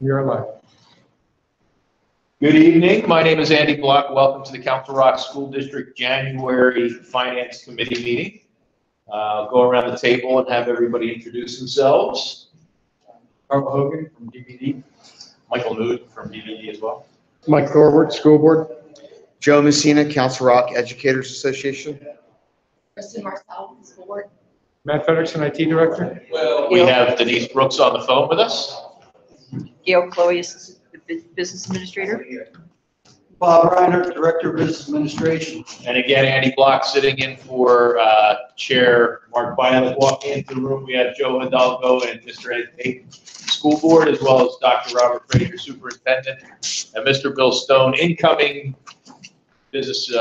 We are live. Good evening. My name is Andy Block. Welcome to the Council Rock School District January Finance Committee meeting. I'll go around the table and have everybody introduce themselves. Carl Hogan from DVD. Michael Mood from DVD as well. Mike Thorwart, School Board. Joe Messina, Council Rock Educators Association. Kristen Marcel, School Board. Matt Frederickson, IT Director. We have Denise Brooks on the phone with us. Gail Chloe, Assistant Business Administrator. Bob Reiner, Director of Business Administration. And again, Andy Block sitting in for Chair Mark Violet. Walking into the room, we have Joe Hidalgo and Mr. Ed Tate, School Board, as well as Dr. Robert Frazier, Superintendent, and Mr. Bill Stone, incoming Business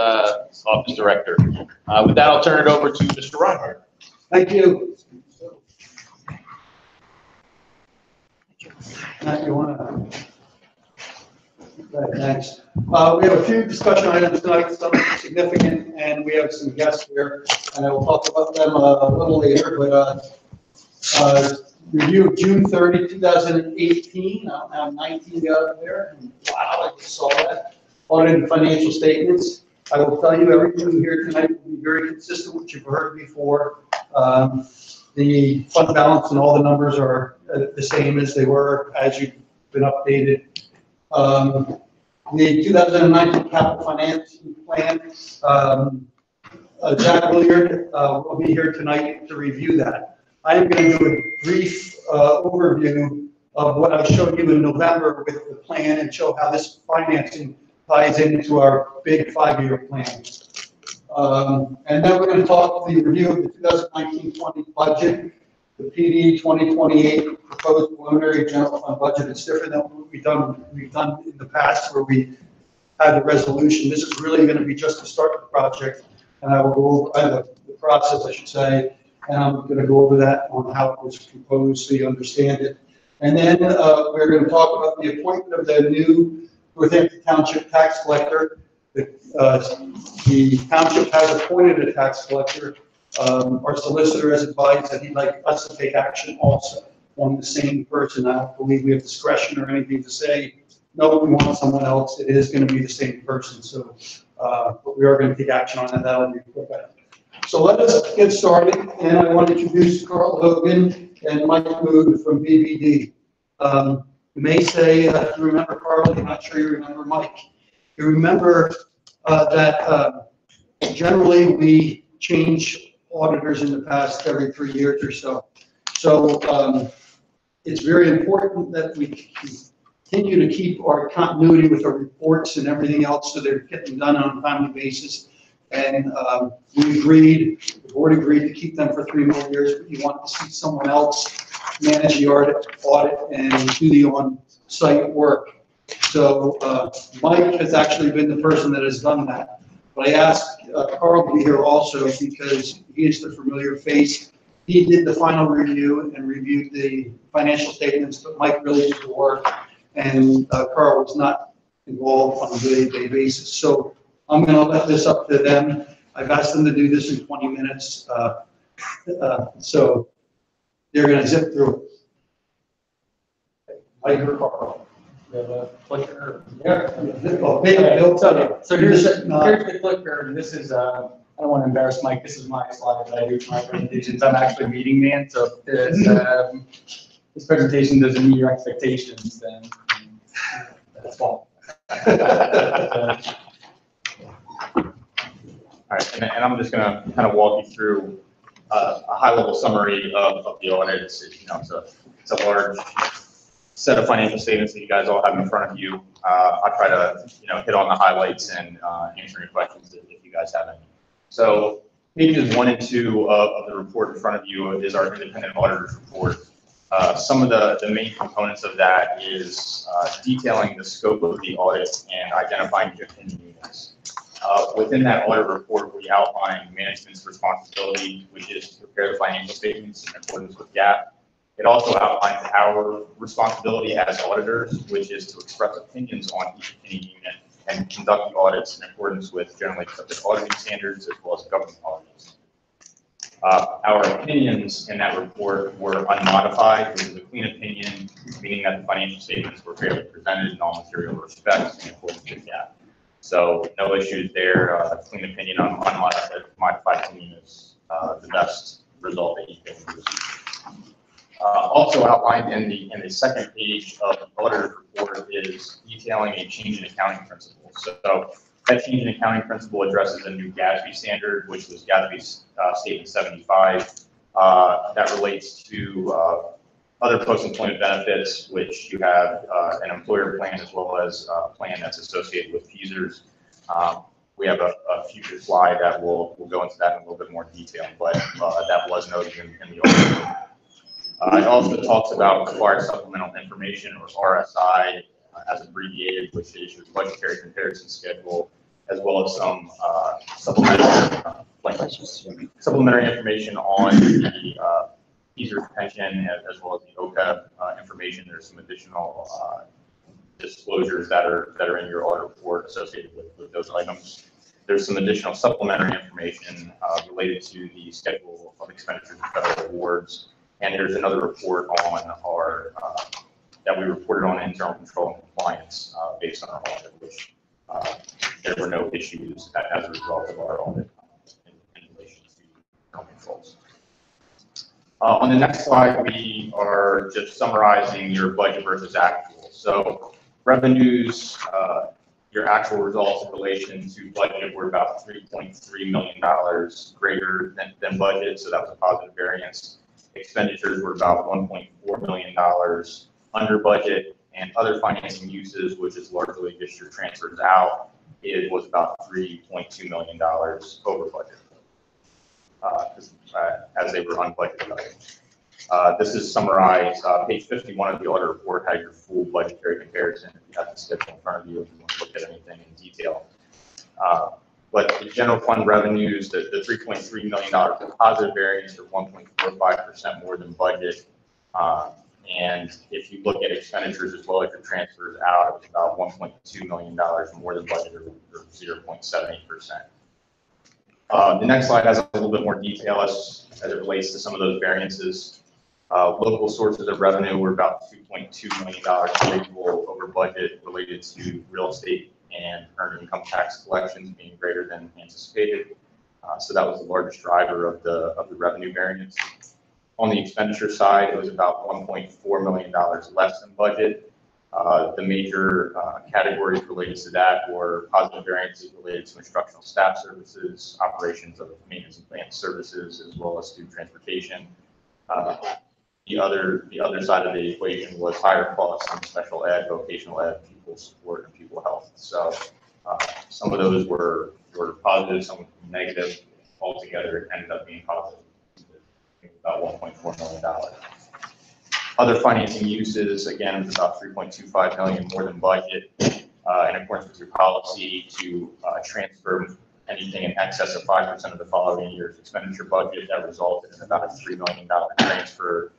Office Director. With that, I'll turn it over to Mr. Reinhardt. Thank you. Matt, you want to? Thanks. We have a few discussion items tonight, some significant, and we have some guests here, and I will talk about them a little later. But review of June 30, 2018. I'll have 19 out there. And wow, I just saw that. Audited financial statements. I will tell you, everything here tonight will be very consistent with what you've heard before. The fund balance and all the numbers are the same as they were as you've been updated. The 2019 capital financing plan, Jack Williard will be here tonight to review that. I am going to do a brief overview of what I showed you in November with the plan and show how this financing ties into our big 5-year plan. And then we're going to talk the review of the 2019-20 budget, the PD 2028 proposed preliminary general fund budget. It's different than what we've done in the past where we had the resolution. This is really going to be just to start the project, and I will go over the process, I should say, and I'm going to go over that on how it was proposed so you understand it. And then we're going to talk about the appointment of the new Northampton Township tax collector. The township has appointed a tax collector. Our solicitor has advised that he'd like us to take action also on the same person. I don't believe we have discretion or anything to say, no, we want someone else. It is going to be the same person. So, but we are going to take action on that. That'll be quick. So let us get started. And I want to introduce Carl Hogan and Mike Mood from BBD. You may say, you remember Carl, I'm not sure you remember Mike. You remember that generally we change auditors in the past every 3 years or so. So it's very important that we continue to keep our continuity with our reports and everything else so they're getting done on a timely basis. And we agreed, the board agreed to keep them for 3 more years, but you want to see someone else manage the audit and do the on-site work. So Mike has actually been the person that has done that. But I asked Carl to be here also because he is the familiar face. He did the final review and reviewed the financial statements, but Mike really did the work. And Carl was not involved on a day-to-day basis. So I'm going to let this up to them. I've asked them to do this in 20 minutes. So they're going to zip through it. Mike or Carl? The clicker. Yeah. They'll tell you. So here's the clicker, and this is, I don't want to embarrass Mike, this is my slide that I do for my presentations. I'm actually meeting man, so if this presentation doesn't meet your expectations, then that's fault. All right, and I'm just going to kind of walk you through a high-level summary of the audit. It's a large set of financial statements that you guys all have in front of you. I'll try to hit on the highlights and answer any questions if you guys have any. So pages 1 and 2 of the report in front of you is our independent auditor's report. Some of the main components of that is detailing the scope of the audit and identifying the opinion units. Within that audit report, we outline management's responsibility, which is to prepare the financial statements in accordance with GAAP. It also outlines our responsibility as auditors, which is to express opinions on each opinion unit and conduct the audits in accordance with generally accepted auditing standards as well as government policies. Our opinions in that report were unmodified. It was a clean opinion meaning that the financial statements were fairly presented in all material respects in accordance with GAAP. So no issues there. Clean opinion on modified opinion is the best result that you can receive. Also outlined in the second page of the auditor's report is detailing a change in accounting principles. So that change in accounting principle addresses a new GASB standard, which was GASB Statement 75. That relates to other post-employment benefits, which you have an employer plan as well as a plan that's associated with feasors. We have a future slide that will go into that in a little bit more detail, but that was noted in the audit. It also talks about required supplemental information, or RSI, as abbreviated, which is your budgetary comparison schedule, as well as some supplementary information on the feasors pension, as well as the OPEB information. There's some additional disclosures that are in your audit report associated with those items. There's some additional supplementary information related to the schedule of expenditures and federal awards. And there's another report on our, that we reported on internal control and compliance based on our audit, which there were no issues as a result of our audit in relation to controls. On the next slide, we are just summarizing your budget versus actual. So revenues, your actual results in relation to budget were about $3.3 million greater than budget, so that was a positive variance. Expenditures were about $1.4 million under budget, and other financing uses, which is largely just your transfers out, it was about $3.2 million over budget, as they were unbudgeted items. This is summarized, page 51 of the audit report has your full budgetary comparison. If you have the schedule in front of you, if you want to look at anything in detail. But the general fund revenues, the $3.3 million positive variance, are 1.45% more than budget. And if you look at expenditures as well as your transfers out, it's about $1.2 million more than budget, or 0.78%. The next slide has a little bit more detail as it relates to some of those variances. Local sources of revenue were about $2.2 million favorable over budget related to real estate and earned income tax collections being greater than anticipated. So that was the largest driver of the revenue variance. On the expenditure side, it was about $1.4 million less than budget. The major categories related to that were positive variances related to instructional staff services, operations of maintenance and plant services, as well as student transportation. The other side of the equation was higher costs on special ed, vocational ed, pupil support, and pupil health. So some of those were positive, some were negative. Altogether, it ended up being positive, about $1.4 million. Other financing uses, again, was about $3.25 million more than budget, in accordance with your policy to transfer anything in excess of 5% of the following year's expenditure budget. That resulted in about a $3 million transfer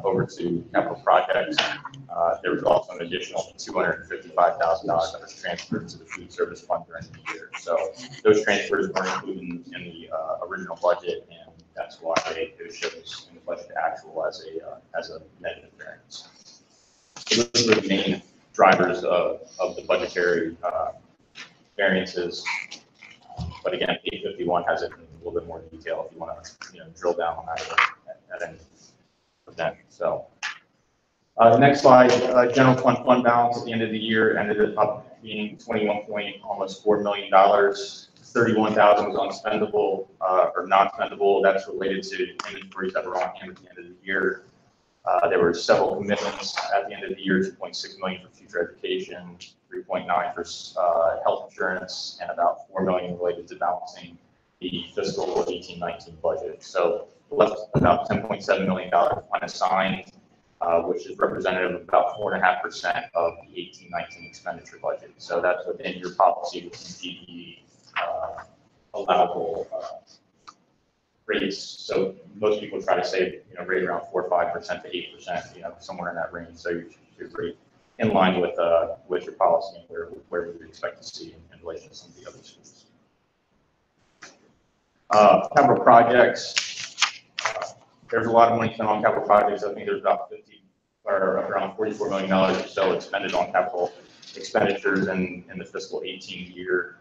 over to capital projects. There was also an additional $255,000 that was transferred to the food service fund during the year. So those transfers weren't included in the original budget, and that's why it shows in the budget actual as a negative variance. So those are the main drivers of the budgetary variances. But again, page 51 has it in a little bit more detail if you want to drill down on that at any event. So the next slide, general fund balance at the end of the year ended up being almost $4 million. 31,000 was unspendable or non-spendable. That's related to inventories that were on hand at the end of the year. There were several commitments at the end of the year: 2.6 million for future education, 3.9 for health insurance, and about 4 million related to balancing the fiscal 18-19 budget. So left about $10.7 million unassigned, which is representative of about 4.5% of the 18-19 expenditure budget. So that's within your policy within the allowable rates. So most people try to save, rate around 4 or 5% to 8%, somewhere in that range. So you're pretty in line with your policy and where we would expect to see in relation to some of the other schools. Capital projects. There's a lot of money spent on capital projects. I think there's about or around $44 million or so expended on capital expenditures in the fiscal 18 year.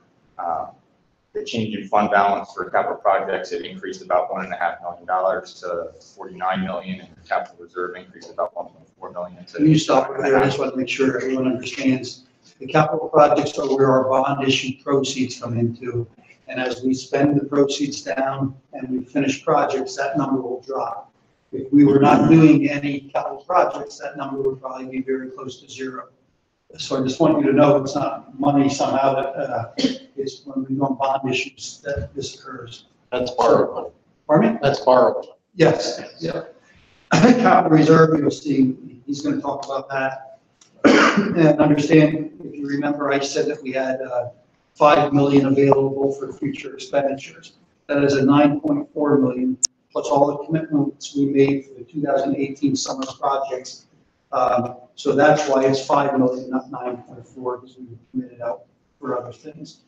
The change in fund balance for capital projects, it increased about $1.5 million to $49 million, and the capital reserve increased about $1.4 million. Can you stop right there? I just want to make sure everyone understands. The capital projects are where our bond issue proceeds come into. And as we spend the proceeds down and we finish projects, that number will drop. If we were not doing any capital projects, that number would probably be very close to zero. So I just want you to know it's not money somehow that, it's when we go on bond issues that this occurs. That's borrowed. Pardon me? That's borrowed. Yes, yeah. Capital reserve, you'll see, he's going to talk about that. And understand, if you remember, I said that we had $5 million available for future expenditures. That is a $9.4 million plus all the commitments we made for the 2018 summer projects. So that's why it's $5 million, not 9.4, because we committed out for other things.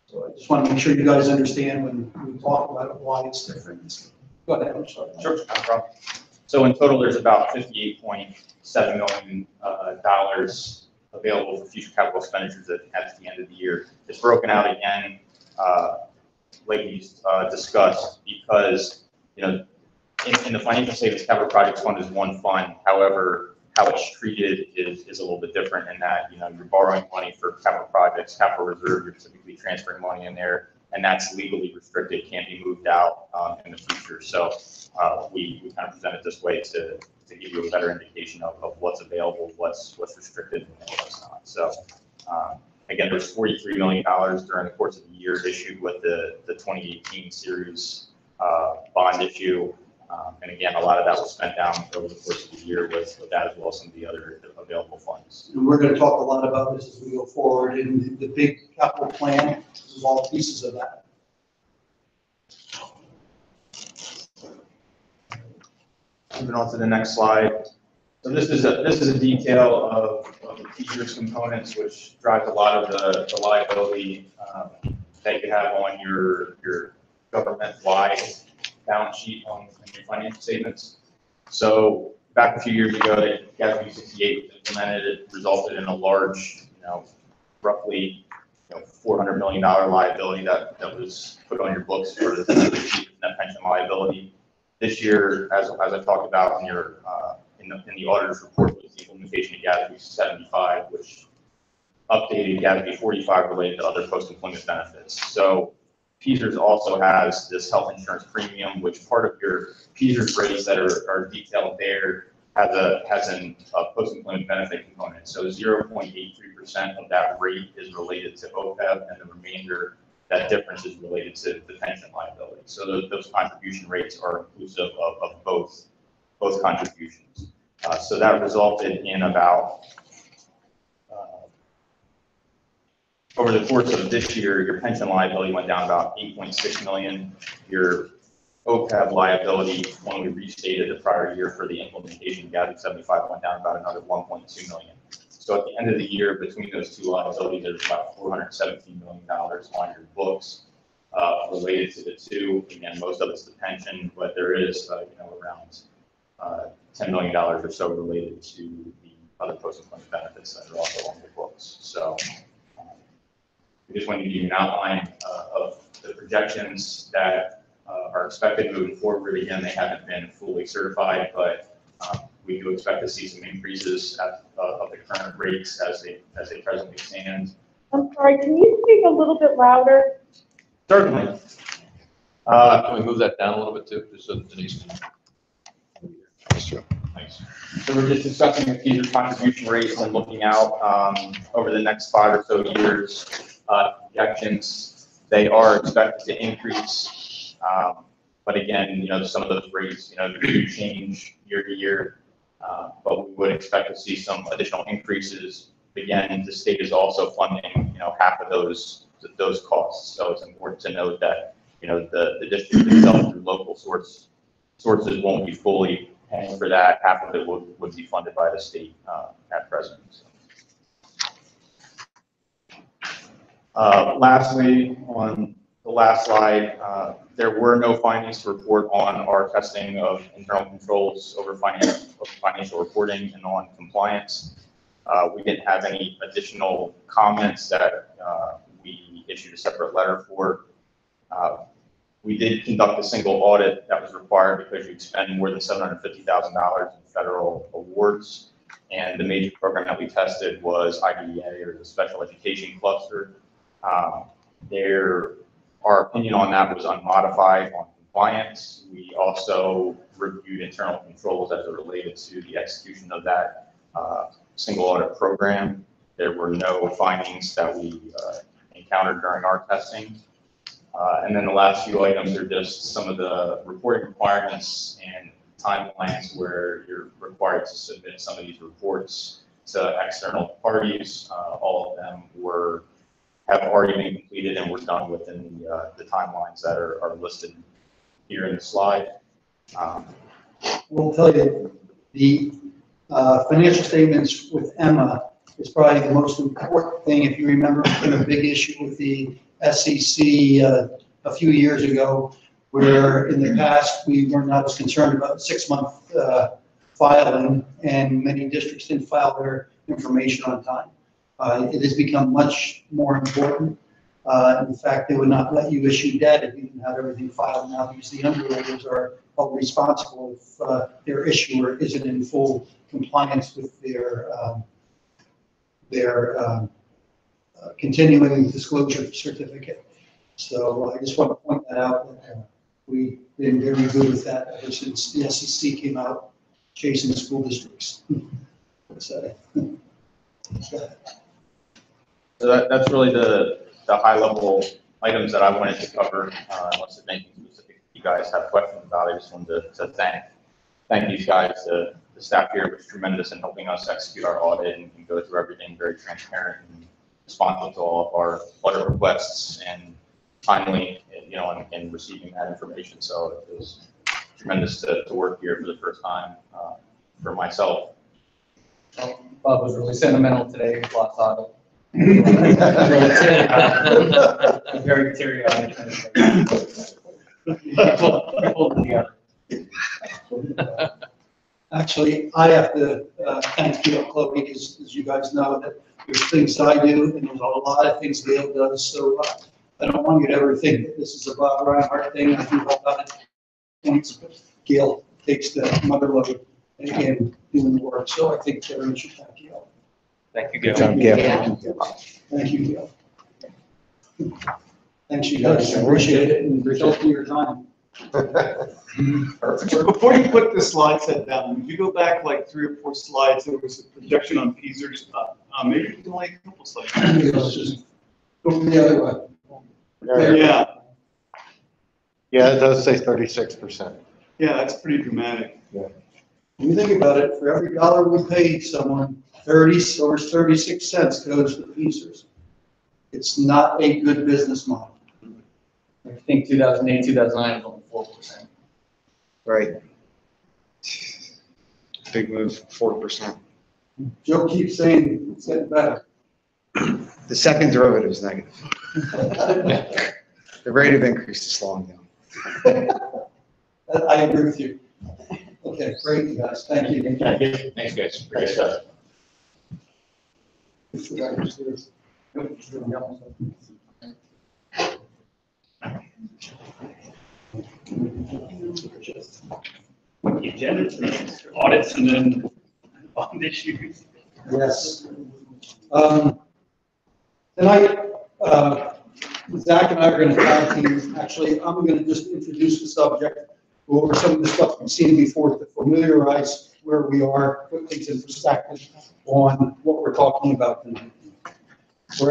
So I just want to make sure you guys understand when we talk about it, why it's different. Go ahead, I'm sorry. Sure, no problem. So in total, there's about $58.7 million available for future capital expenditures at the end of the year. It's broken out again, like we discussed, because, you know, in the financial savings capital projects fund is one fund. However, how it's treated is a little bit different in that, you know, you're borrowing money for capital projects, capital reserve, you're typically transferring money in there, and that's legally restricted, can't be moved out in the future. So we kind of present it this way to give you a better indication of what's available, what's restricted, and what's not. So again, there's $43 million during the course of the year issued with the 2018 series bond issue. And again, a lot of that was spent down over the course of the year with that, as well as some of the other available funds. And we're going to talk a lot about this as we go forward. And the big capital plan is all pieces of that. Moving on to the next slide. So this is a detail of the features components, which drives a lot of the liability that you have on your government-wide balance sheet on your financial statements. So back a few years ago, GASB 68 was implemented. It resulted in a large, roughly, $400 million liability that was put on your books for the net pension liability. This year, as I talked about in your in the auditor's report, was the implementation of GASB 75, which updated GASB 45 related to other post-employment benefits. So PSERS also has this health insurance premium, which part of your PSERS rates that are detailed there has a post-employment benefit component. So 0.83% of that rate is related to OPEB, and the remainder, that difference is related to the pension liability. So those contribution rates are inclusive of both contributions. So that resulted in about, over the course of this year, your pension liability went down about $8.6 million. Your OPEB liability, when we restated the prior year for the implementation of GASB 75, went down about another $1.2 million. So at the end of the year, between those two liabilities, there's about $417 million on your books related to the two. Again, most of it's the pension, but there is around $10 million or so related to the other post-employment benefits that are also on your books. So we just wanted to give you an outline of the projections that are expected moving forward. Again, they haven't been fully certified, but we do expect to see some increases of the current rates as they presently stand. I'm sorry, can you speak a little bit louder? Certainly. Can we move that down a little bit too, just so Denise can? Thanks. So we're just discussing the future contribution rates and looking out over the next 5 or so years. Projections, they are expected to increase, but again, some of those rates, do change year to year. But we would expect to see some additional increases. Again, the state is also funding, half of those costs. So it's important to note that, the district itself through local sources won't be fully paying for that. Half of it would be funded by the state at present. Lastly, on the last slide, There were no findings to report on our testing of internal controls over financial reporting and on compliance. We didn't have any additional comments that we issued a separate letter for. We did conduct a single audit that was required because you expend more than $750,000 in federal awards. And the major program that we tested was IDEA, or the Special Education Cluster. Our opinion on that was unmodified on compliance. We also reviewed internal controls as it related to the execution of that single audit program. There were no findings that we encountered during our testing. And then the last few items are just some of the reporting requirements and timelines where you're required to submit some of these reports to external parties. All of them have already been completed and were done within the timelines that are listed here in the slide. We'll tell you, the financial statements with Emma is probably the most important thing. If you remember, it's been a big issue with the SEC a few years ago, where in the past we were not as concerned about 6-month filing, and many districts didn't file their information on time. It has become much more important. In fact, they would not let you issue debt if you didn't have everything filed now, because the underwriters are held responsible if their issuer isn't in full compliance with their continuing disclosure certificate. So I just want to point that out. That, we've been very good with that ever since the SEC came out chasing the school districts. So that's really the high level items that I wanted to cover. Unless there's anything specific you guys have questions about, I just wanted to thank these guys. The staff here was tremendous in helping us execute our audit and go through everything very transparent and responsive to all of our audit requests, and timely, in receiving that information. So it was tremendous to work here for the first time for myself. Bob was really sentimental today with last audit. Very teary-eyed. Pulled together. Actually, I have to thank Gail Chloe, because as you guys know, that there's things I do and there's a lot of things Gail does. So I don't want you to ever think that this is a Bob Reinhardt thing. I do a lot of points, but Gail takes the mother load and doing the work. So I think everyone should thank Gail. Thank you, Gail. Good job, Gail. Thank you, Gail. Thanks, you guys. I appreciate it, and thank you for your time. Before you put the slide set down, if you go back like 3 or 4 slides, there was a projection on PSERS. Maybe you can like a couple slides. Let's just go the other way. Yeah, Yeah, it does say 36%. yeah, that's pretty dramatic. When you think about it, for every dollar we pay someone, 36 cents goes to the PSERS. It's not a good business model. I think 2008, 2009 was only 4%. Right. Big move, 4%. Joe keeps saying it's getting better. The second derivative is negative. The rate of increase is slowing down. I agree with you. Okay, great, you guys. Thank you. Thanks, guys. Appreciate it. The agenda, audits and then bond issues. Yes. Tonight, Zach and I are going to tag team. Actually, I'm going to just introduce the subject, go over some of the stuff we've seen before to familiarize where we are, put things in perspective on what we're talking about tonight. I'm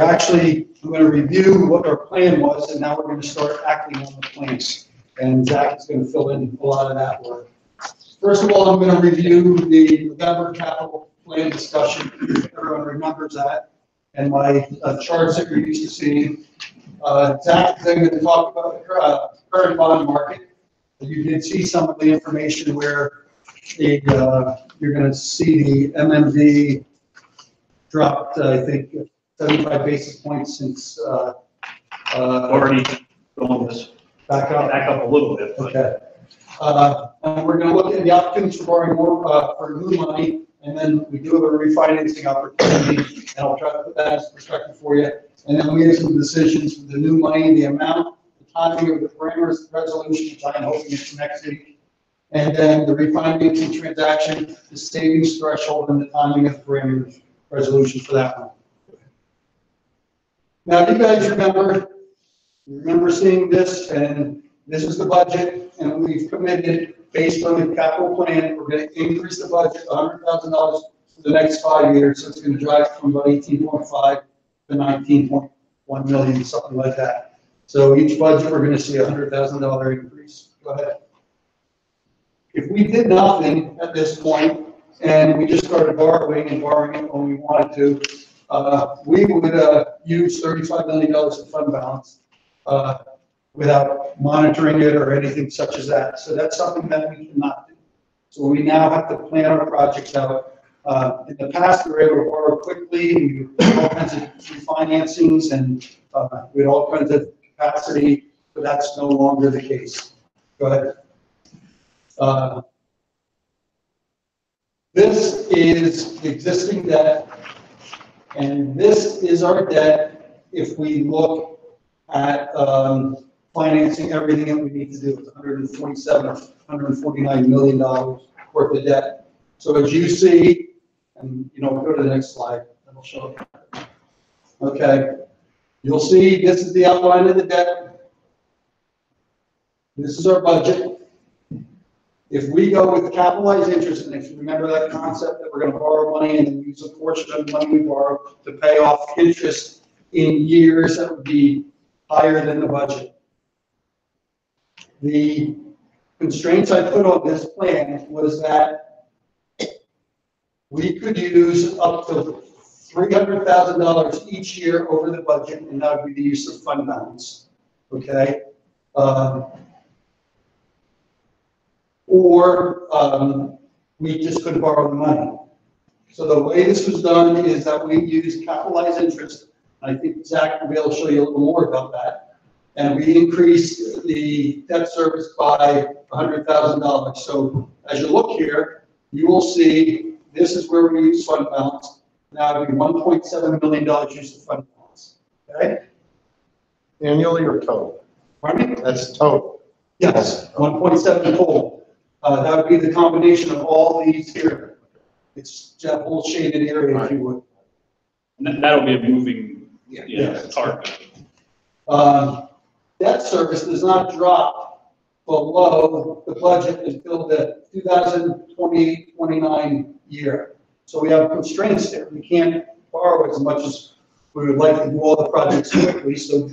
going to review what our plan was, and now we're going to start acting on the plans. And Zach is going to fill in a lot of that work. First of all, I'm going to review the November capital plan discussion. Everyone remembers that. And my charts that you're used to seeing. Zach is then going to talk about the current bond market. You did see some of the information where you're going to see the MMD dropped, I think, 75 basis points since Already going this. Back up. Back up a little bit, but Okay. And we're gonna look at the opportunities for borrowing more, for new money, and then we do have a refinancing opportunity, and I'll try to put that as perspective for you. And then we have some decisions for the new money, the amount, the timing of the parameters, resolution, which I'm hoping is next week. And then the refinancing transaction, the savings threshold, and the timing of the parameters, resolution for that one. Now, you guys remember seeing this, and this is the budget, and we've committed, based on the capital plan, we're gonna increase the budget $100,000 for the next 5 years, so it's gonna drive from about 18.5 to 19.1 million, something like that. So each budget, we're gonna see a $100,000 increase. Go ahead. If we did nothing at this point, and we just started borrowing it when we wanted to, we would use $35 million in fund balance without monitoring it or anything such as that. So that's something that we cannot do. So we now have to plan our projects out. In the past, we were able to borrow quickly, we did all kinds of refinancings, and we had all kinds of capacity, but that's no longer the case. Go ahead. This is the existing debt, and this is our debt if we look at financing everything that we need to do. It's $149 million worth of debt. So as you see, and go to the next slide, and I'll show you. Okay, you'll see this is the outline of the debt. This is our budget. If we go with capitalized interest, and if you remember that concept that we're going to borrow money and then use a portion of the money we borrow to pay off interest in years that would be higher than the budget. The constraints I put on this plan was that we could use up to $300,000 each year over the budget, and that would be the use of fund balance. Okay. Or we just couldn't borrow the money. So the way this was done is that we used capitalized interest. I think Zach will be able to show you a little more about that. And we increased the debt service by $100,000. So as you look here, you will see this is where we use fund balance. Now it would be $1.7 million use of fund balance. Okay? Annually or total? Pardon me? That's total. Yes, 1.7 total. That would be the combination of all these here. It's that whole shaded area, if you would. and that'll be a moving, Yeah. target. Debt service does not drop below the budget until the 2028-29 year. So we have constraints there. We can't borrow as much as we would like to do all the projects quickly. So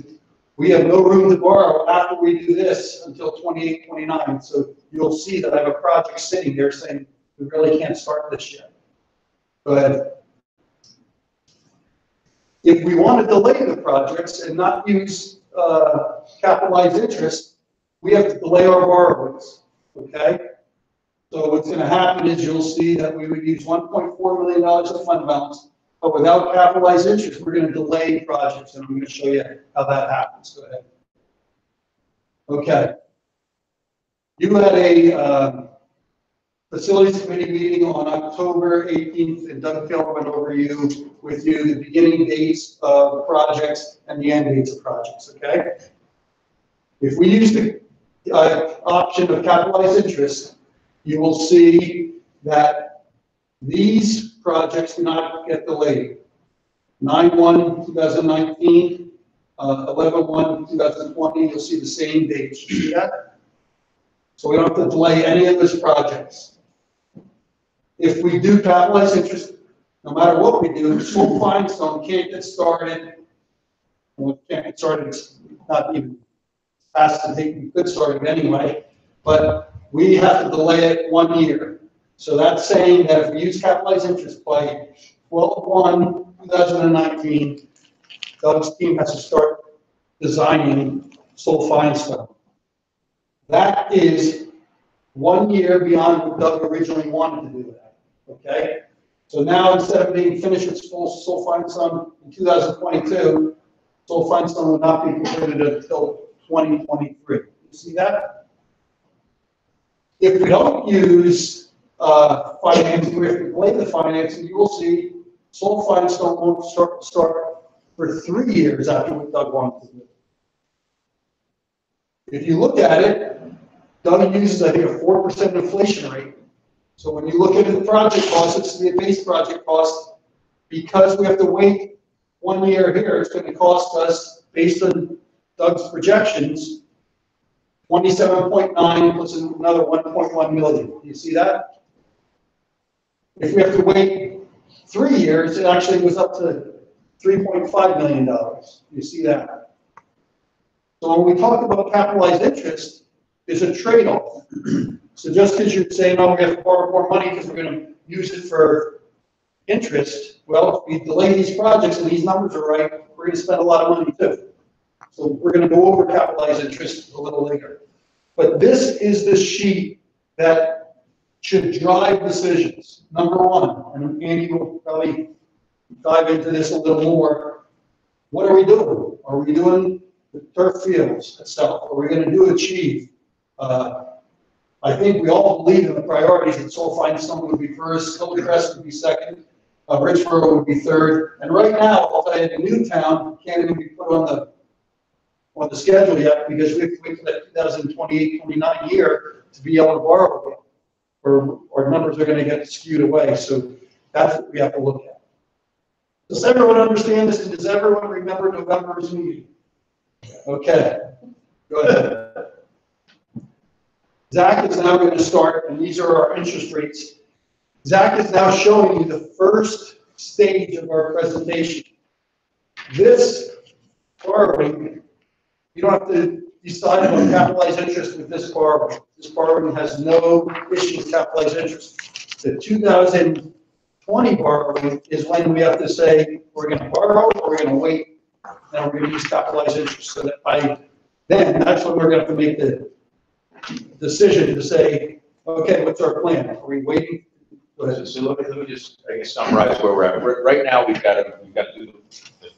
we have no room to borrow after we do this until 28-29. So you'll see that I have a project sitting there saying we really can't start this yet. Go ahead. If we want to delay the projects and not use capitalized interest, we have to delay our borrowings. Okay. So what's going to happen is you'll see that we would use $1.4 million of fund balance. But without capitalized interest, we're going to delay projects, and I'm going to show you how that happens. Go ahead. Okay. You had a facilities committee meeting on October 18th, and Doug Taylor went over with you the beginning dates of projects and the end dates of projects. Okay. If we use the option of capitalized interest, you will see that these projects do not get delayed. 9/1/2019, 11/1/2020, you'll see the same dates. You see that? So we don't have to delay any of those projects. If we do capitalize interest, no matter what we do, full Finestone can't get started. Well, it can't get started, it's not even past the date we could start it anyway, but we have to delay it 1 year. So that's saying that if we use capitalized interest by 12/1/2019, Doug's team has to start designing Soul Finestone. That is 1 year beyond what Doug originally wanted to do that. Okay? So now instead of being finished with Soul Finestone in 2022, Soul Finestone will not be completed until 2023. You see that? If we don't use financing, if we delay the financing, you will see soil Firestone won't start for 3 years after what Doug wanted to do. If you look at it, Doug uses, I think, a 4% inflation rate. So when you look at the project cost, it's the base project cost. Because we have to wait 1 year here, it's going to cost us, based on Doug's projections, 27.9 plus another 1.1 million. You see that? If we have to wait 3 years, it actually goes up to $3.5 million. You see that? So when we talk about capitalized interest, there's a trade-off. So just because you're saying, oh, we have to borrow more money because we're going to use it for interest, well, if we delay these projects and these numbers are right, we're going to spend a lot of money too. So we're going to go over capitalized interest a little later. But this is the sheet that should drive decisions. Number one, and Andy will probably dive into this a little more. What are we doing? Are we doing the turf fields itself? Are we going to do achieve? I think we all believe in the priorities that Soul Finestone would be first, Hillcrest would be second, Richboro would be third, and right now, I'll tell you, the Newtown can't even be put on the schedule yet because we have to wait for that 2028-29 year to be able to borrow again, or our numbers are going to get skewed away. So that's what we have to look at. Does everyone understand this? And does everyone remember November's meeting? Okay, go ahead. Zach is now going to start, and these are our interest rates. Zach is now showing you the first stage of our presentation. This borrowing, you don't have to decide on capitalized interest with this borrowing. This borrowing has no issue with capitalized interest. The 2020 borrowing is when we have to say we're going to borrow or we're going to wait, and we're going to use capitalized interest. So that then that's when we're going to have to make the decision to say, okay, what's our plan? Are we waiting? So let me just, I guess, summarize where we're at. Right now, we've got to do,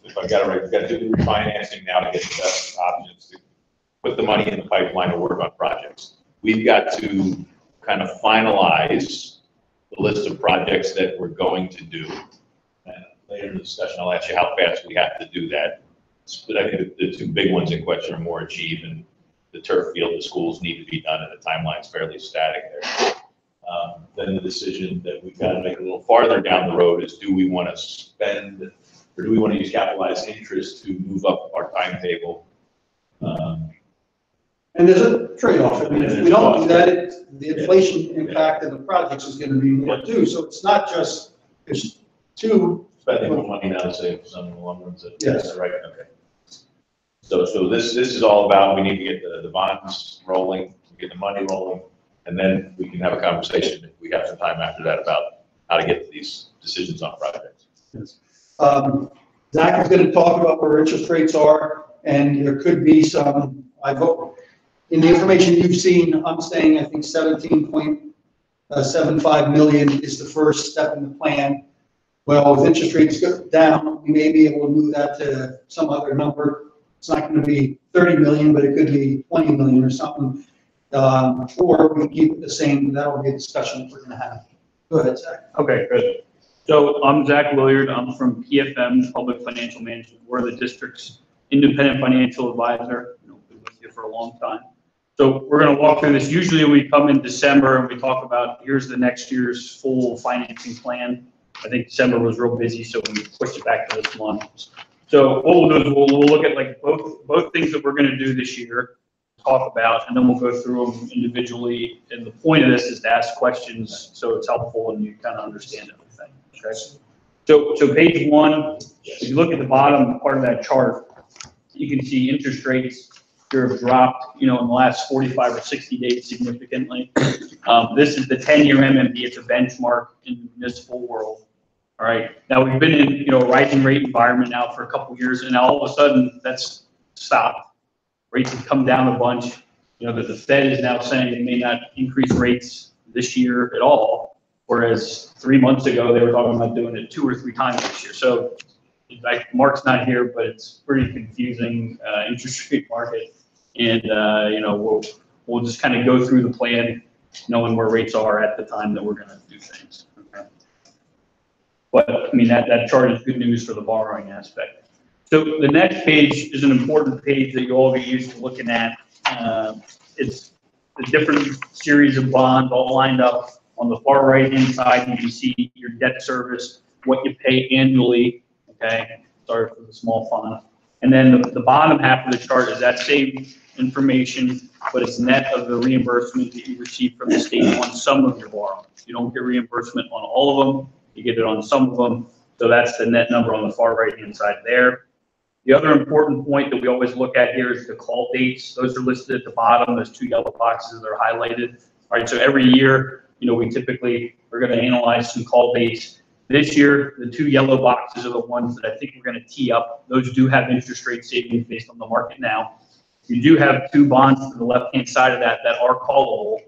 if I got it right, we've got to do the refinancing now to get the best options to put the money in the pipeline to work on projects. We've got to kind of finalize the list of projects that we're going to do. And later in the discussion, I'll ask you how fast we have to do that. But I think the two big ones in question are more achieve and the turf field. The schools need to be done, and the timeline's fairly static there. Then the decision that we've got to make a little farther down the road is, do we want to spend, or do we want to use capitalized interest to move up our timetable? And there's a trade-off. I mean, if we don't do that, the inflation impact of the projects is going to be more too. So it's not just, it's two. Spending more money now to save some of the long ones. Yes. Right, okay. So this is all about, we need to get the bonds rolling, get the money rolling, and then we can have a conversation if we have some time after that about how to get these decisions on projects. Yes. Zach is going to talk about where interest rates are, and there could be some, in the information you've seen, I'm saying I think 17.75 million is the first step in the plan. Well, if interest rates go down, we may be able to move that to some other number. It's not going to be 30 million, but it could be 20 million or something. Or we keep it the same. That will be a discussion we're going to have. Go ahead, Zach. Okay, good. So I'm Zach Williard. I'm from PFM, Public Financial Management. We're the district's independent financial advisor. Been with you for a long time. So we're going to walk through this. Usually we come in December and we talk about, here's the next year's full financing plan. I think December was real busy, so we pushed it back to this month. So what we'll do is we'll look at like both things that we're going to do this year, talk about, and then we'll go through them individually. And the point of this is to ask questions so it's helpful and you kind of understand everything. Okay. So page one, if you look at the bottom part of that chart, you can see interest rates have dropped, in the last 45 or 60 days significantly. This is the 10-year MMD. It's a benchmark in the municipal world. All right. Now we've been in, a rising rate environment now for a couple of years, and now all of a sudden that's stopped. Rates have come down a bunch. That the Fed is now saying they may not increase rates this year at all, whereas 3 months ago they were talking about doing it 2 or 3 times this year. So, Mark's not here, but it's pretty confusing interest rate market. And, we'll just kind of go through the plan, knowing where rates are at the time that we're gonna do things. Okay. But, I mean, that chart is good news for the borrowing aspect. So the next page is an important page that you all get used to looking at. It's the different series of bonds all lined up. On the far right-hand side, you can see your debt service, what you pay annually, okay? Sorry for the small font. And then the bottom half of the chart is that same information, but it's net of the reimbursement that you receive from the state on some of your borrowings. You don't get reimbursement on all of them, you get it on some of them. So that's the net number on the far right-hand side there. The other important point that we always look at here is the call dates. Those are listed at the bottom, those two yellow boxes that are highlighted. All right, so every year, we typically are going to analyze some call dates. This year, the two yellow boxes are the ones that I think we're going to tee up. Those do have interest rate savings based on the market now. You do have two bonds to the left-hand side of that are callable,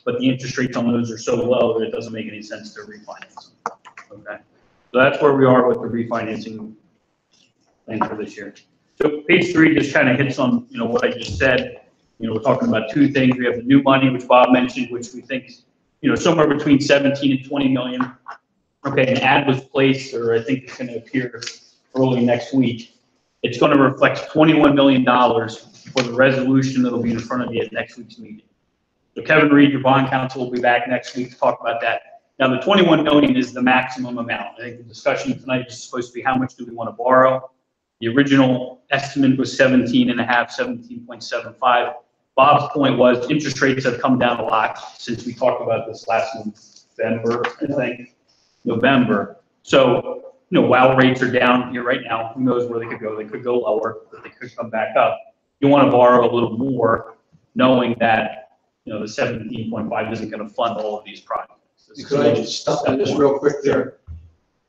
but the interest rates on those are so low that it doesn't make any sense to refinance. Okay, so that's where we are with the refinancing plan for this year. So page 3 just kind of hits on what I just said. We're talking about two things. We have the new money, which Bob mentioned, which we think somewhere between 17 and 20 million. Okay, an ad was placed, or I think it's going to appear early next week. It's going to reflect $21 million for the resolution that'll be in front of you at next week's meeting. So Kevin Reed, your bond counsel, will be back next week to talk about that. Now, the 21 million is the maximum amount. I think the discussion tonight is supposed to be how much do we want to borrow. The original estimate was 17.5, 17.75. Bob's point was interest rates have come down a lot since we talked about this last November, I think, November. So, while rates are down here right now, who knows where they could go? They could go lower, but they could come back up. You want to borrow a little more, knowing that, the 17.5 isn't going to fund all of these projects. Could I just stop on this real quick there?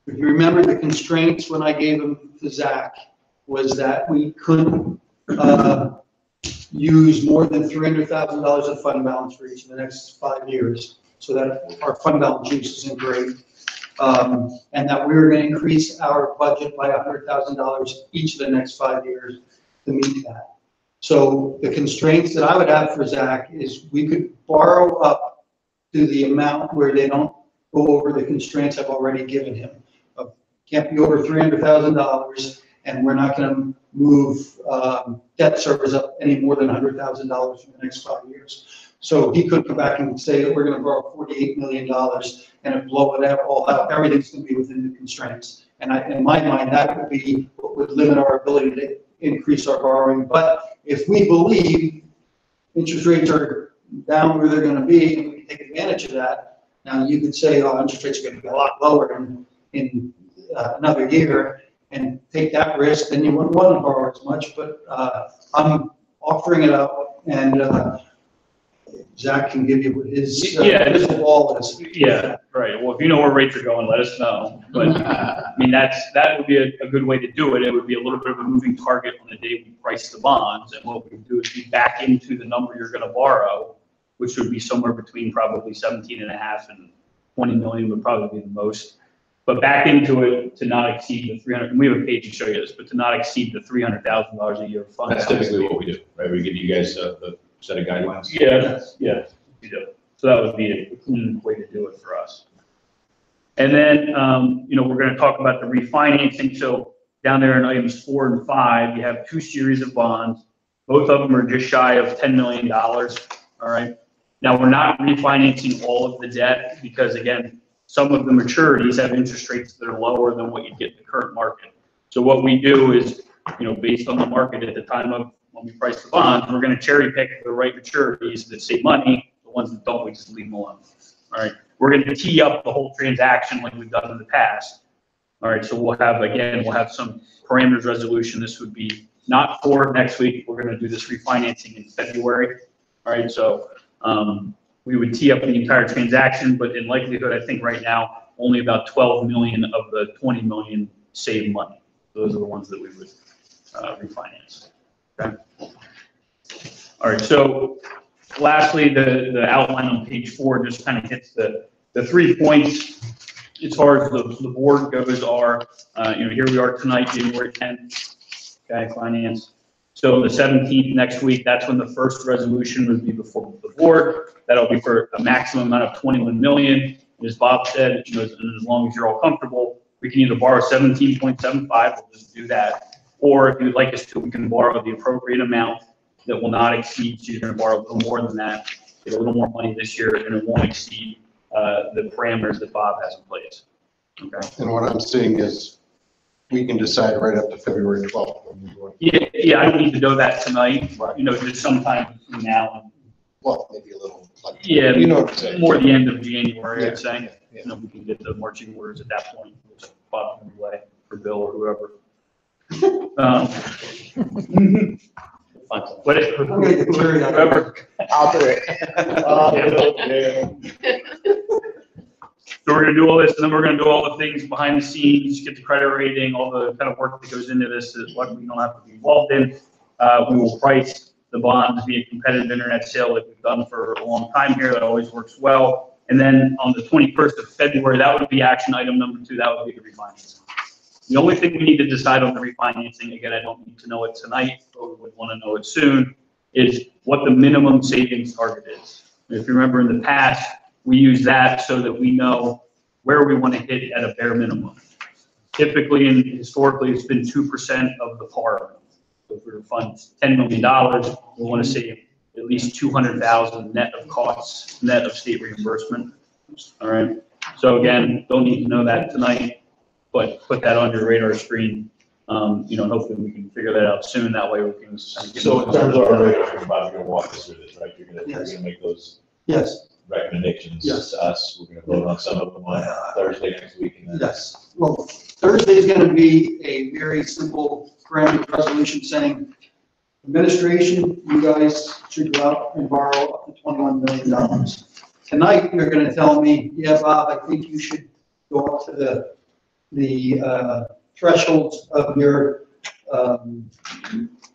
If you remember the constraints when I gave them to Zach, was that we couldn't use more than $300,000 of fund balance for each of the next 5 years, so that our fund balance use isn't great. And that we were going to increase our budget by $100,000 each of the next 5 years to meet that. So the constraints that I would have for Zach is we could borrow up to the amount where they don't go over the constraints I've already given him. Can't be over $300,000, and we're not going to move debt service up any more than $100,000 for the next 5 years. So he could come back and say that we're going to borrow $48 million and it blow it all out. Everything's going to be within the constraints. And in my mind, that would be what would limit our ability to increase our borrowing. But if we believe interest rates are down where they're going to be, and we can take advantage of that, now you could say, oh, interest rates are going to be a lot lower in another year, and take that risk, then you wouldn't want to borrow as much. But I'm offering it up, and Zach can give you what his wall is. Yeah, right. Well, if you know where rates are going, let us know. But I mean, that would be a good way to do it. It would be a little bit of a moving target on the day we price the bonds, and what we would do is be back into the number you're going to borrow, which would be somewhere between probably 17.5 and 20 million would probably be the most. But back into it to not exceed the 300. And we have a page to show you this, but to not exceed the $300,000 a year fund. That's typically what we do, right? We give you guys the set of guidelines. Yeah, we do. So that would be a clean way to do it for us. And then, we're going to talk about the refinancing. So down there in items 4 and 5, you have 2 series of bonds. Both of them are just shy of $10 million. All right. Now, we're not refinancing all of the debt because, again, some of the maturities have interest rates that are lower than what you get in the current market. So what we do is, based on the market at the time of when we price the bonds, we're going to cherry pick the right maturities that save money. The ones that don't, we just leave them alone. All right. We're going to tee up the whole transaction like we've done in the past. All right. So we'll have some parameters resolution. This would be not for next week. We're going to do this refinancing in February. All right. So, we would tee up the entire transaction, but in likelihood, I think right now, only about 12 million of the 20 million save money. Those are the ones that we would refinance. Okay. All right. So lastly, the outline on page 4 just kind of hits the 3 points as far as the board goes are, here we are tonight, January 10th, okay, finance. So the 17th next week, that's when the first resolution would be before the board. That'll be for a maximum amount of 21 million. As Bob said, as long as you're all comfortable, we can either borrow 17.75, we'll just do that. Or if you'd like us to, we can borrow the appropriate amount that will not exceed, so you're gonna borrow a little more than that, get a little more money this year, and it won't exceed the parameters that Bob has in place. Okay. And what I'm seeing is we can decide right up to February 12th. Yeah, I don't need to know that tonight, just sometime between now and. Well, maybe a little. Yeah, You know what I'm saying. more the end of January, I'd Yeah, say. yeah. We can get the marching orders at that point, which Bob can relay for Bill or whoever. But it, I'm gonna get cleared out. whoever, I'll do it. so we're gonna do all this, and then we're gonna do all the things behind the scenes, get the credit rating, all the kind of work that goes into this, that luckily we don't have to be involved in. We will price the bonds via competitive internet sale like we've done for a long time here. That always works well. And then on the 21st of February, that would be action item number 2. That would be the refinancing. The only thing we need to decide on the refinancing, again, I don't need to know it tonight, but we would want to know it soon, is what the minimum savings target is. If you remember in the past, we use that so that we know where we want to hit at a bare minimum. Typically and historically, it's been 2% of the par. So if we were funding $10 million, we want to save at least $200,000 net of costs, net of state reimbursement. All right. So again, don't need to know that tonight, but put that on your radar screen. Hopefully we can figure that out soon. That way we can. So in terms of our radar, you're about to walk us through this, right? You're gonna make those Yes, recommendations Yes. to us. We're gonna vote on some of them on Thursday next week. And then yes. Well, Thursday is gonna be a very simple parameter resolution saying, administration, you guys should go out and borrow up to $21 million. Tonight, you're gonna tell me, yeah, Bob, I think you should go up to the thresholds of your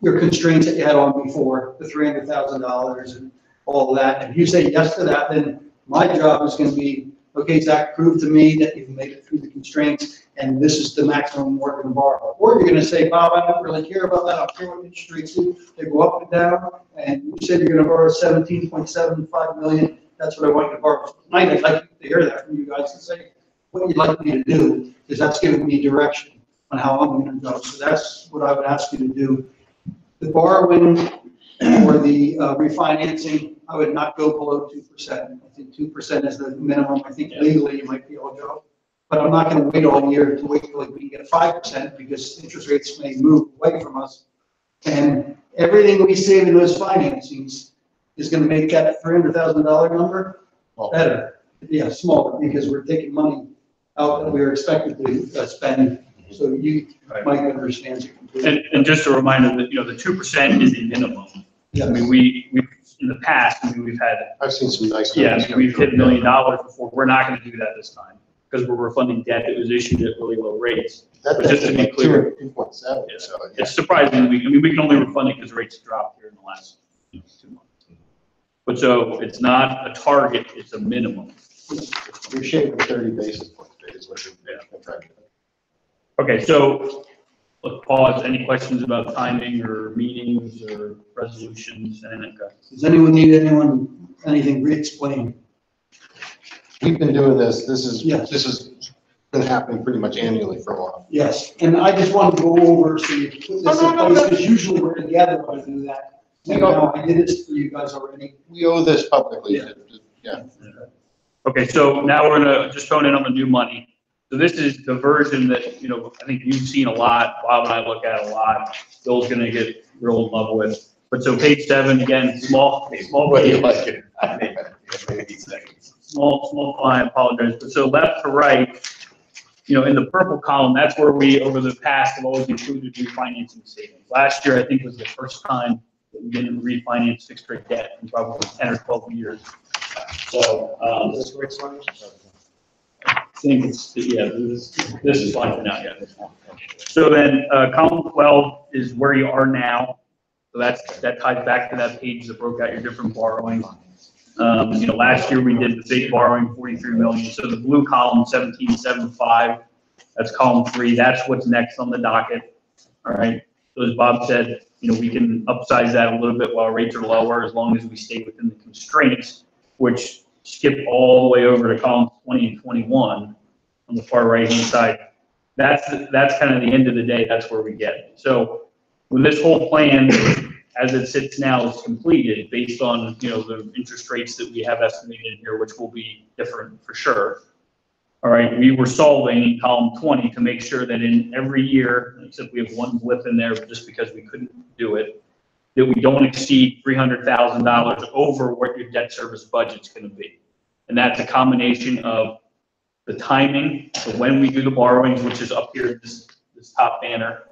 constraints that you had on before, the $300,000 and all of that. And if you say yes to that, then my job is gonna be, okay, Zach, prove to me that you've made it through the constraints, and this is the maximum we're gonna borrow. Or you're gonna say, Bob, I don't really care about that, I don't care what interest rates do, they go up and down, and you said you're gonna borrow 17.75 million, that's what I want you to borrow. Tonight, I'd like to hear that from you guys and say what you'd like me to do, because that's giving me direction on how I'm gonna go. So that's what I would ask you to do. The borrowing or the refinancing, I would not go below 2%. I think 2% is the minimum. I think legally you might be able to go. But I'm not gonna wait all year to wait till we get 5% because interest rates may move away from us. And everything we save in those financings is gonna make that $300,000 number better. Yeah, smaller, because we're taking money out that we were expected to spend. So you might understand it completely. And just a reminder that, the 2% is a minimum. I mean, we in the past, we've had, I've seen some nice. we've hit $1 million before. We're not going to do that this time because we're refunding debt that was issued at really low rates. That, But just to be like clear, 2.7, so, yeah. it's surprising. We can only refund it because rates dropped here in the last 2 months. But so it's not a target, it's a minimum. You're shaving 30 basis points, is what you're trying to do. Okay, so let's pause. Any questions about timing or meetings or resolutions? Does anyone need anything re-explained? We've been doing this, this Yes. has been happening pretty much annually for a while. Yes, and I just wanted to go over so you put this in place, because usually we're together when I do that. And now I did this for you guys already. We owe this publicly, Yeah. Okay, so now we're gonna just hone in on the new money. So this is the version that, I think you've seen a lot, Bob and I look at a lot. Bill's gonna get real in love with. But so page 7, again, small, What do you like it? small, I apologize. But so left to right, in the purple column, that's where we, over the past, have always included refinancing savings. Last year, I think, was the first time that we didn't refinance fixed rate debt in probably 10 or 12 years. So, I think this is fine for now, yeah. So then, column 12 is where you are now. So that ties back to that page that broke out your different borrowings. Last year we did the big borrowing, 43 million. So the blue column, 1775, that's column 3. That's what's next on the docket. All right. So as Bob said, we can upsize that a little bit while rates are lower, as long as we stay within the constraints, which skip all the way over to columns 20 and 21 on the far right-hand side. That's kind of the end of the day, that's where we get. So when this whole plan, as it sits now, is completed, based on, the interest rates that we have estimated here, which will be different for sure. All right, we were solving in column 20 to make sure that in every year, except we have one blip in there just because we couldn't do it, that we don't exceed $300,000 over what your debt service budget's going to be. And that's a combination of the timing, so when we do the borrowings, which is up here, this top banner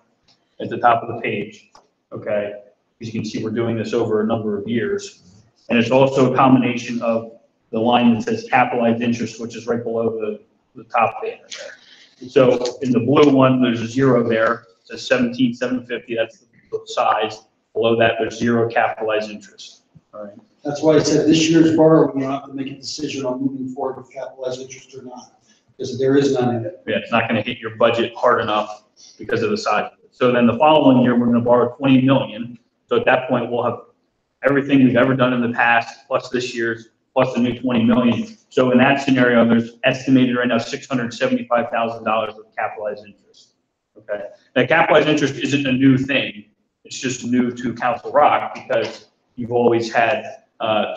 at the top of the page, okay? As you can see, we're doing this over a number of years. And it's also a combination of the line that says capitalized interest, which is right below the top banner there. So in the blue one, there's a zero there. It says 17,750, that's the size. Below that, there's zero capitalized interest, all right? That's why I said this year's borrowing, you don't have to make a decision on moving forward with capitalized interest or not, because there is none in it. Yeah, it's not going to hit your budget hard enough because of the size of it. So then the following year, we're going to borrow 20 million. So at that point, we'll have everything we've ever done in the past, plus this year's, plus the new 20 million. So in that scenario, there's estimated right now $675,000 of capitalized interest. Okay. Now, capitalized interest isn't a new thing. It's just new to Council Rock because you've always had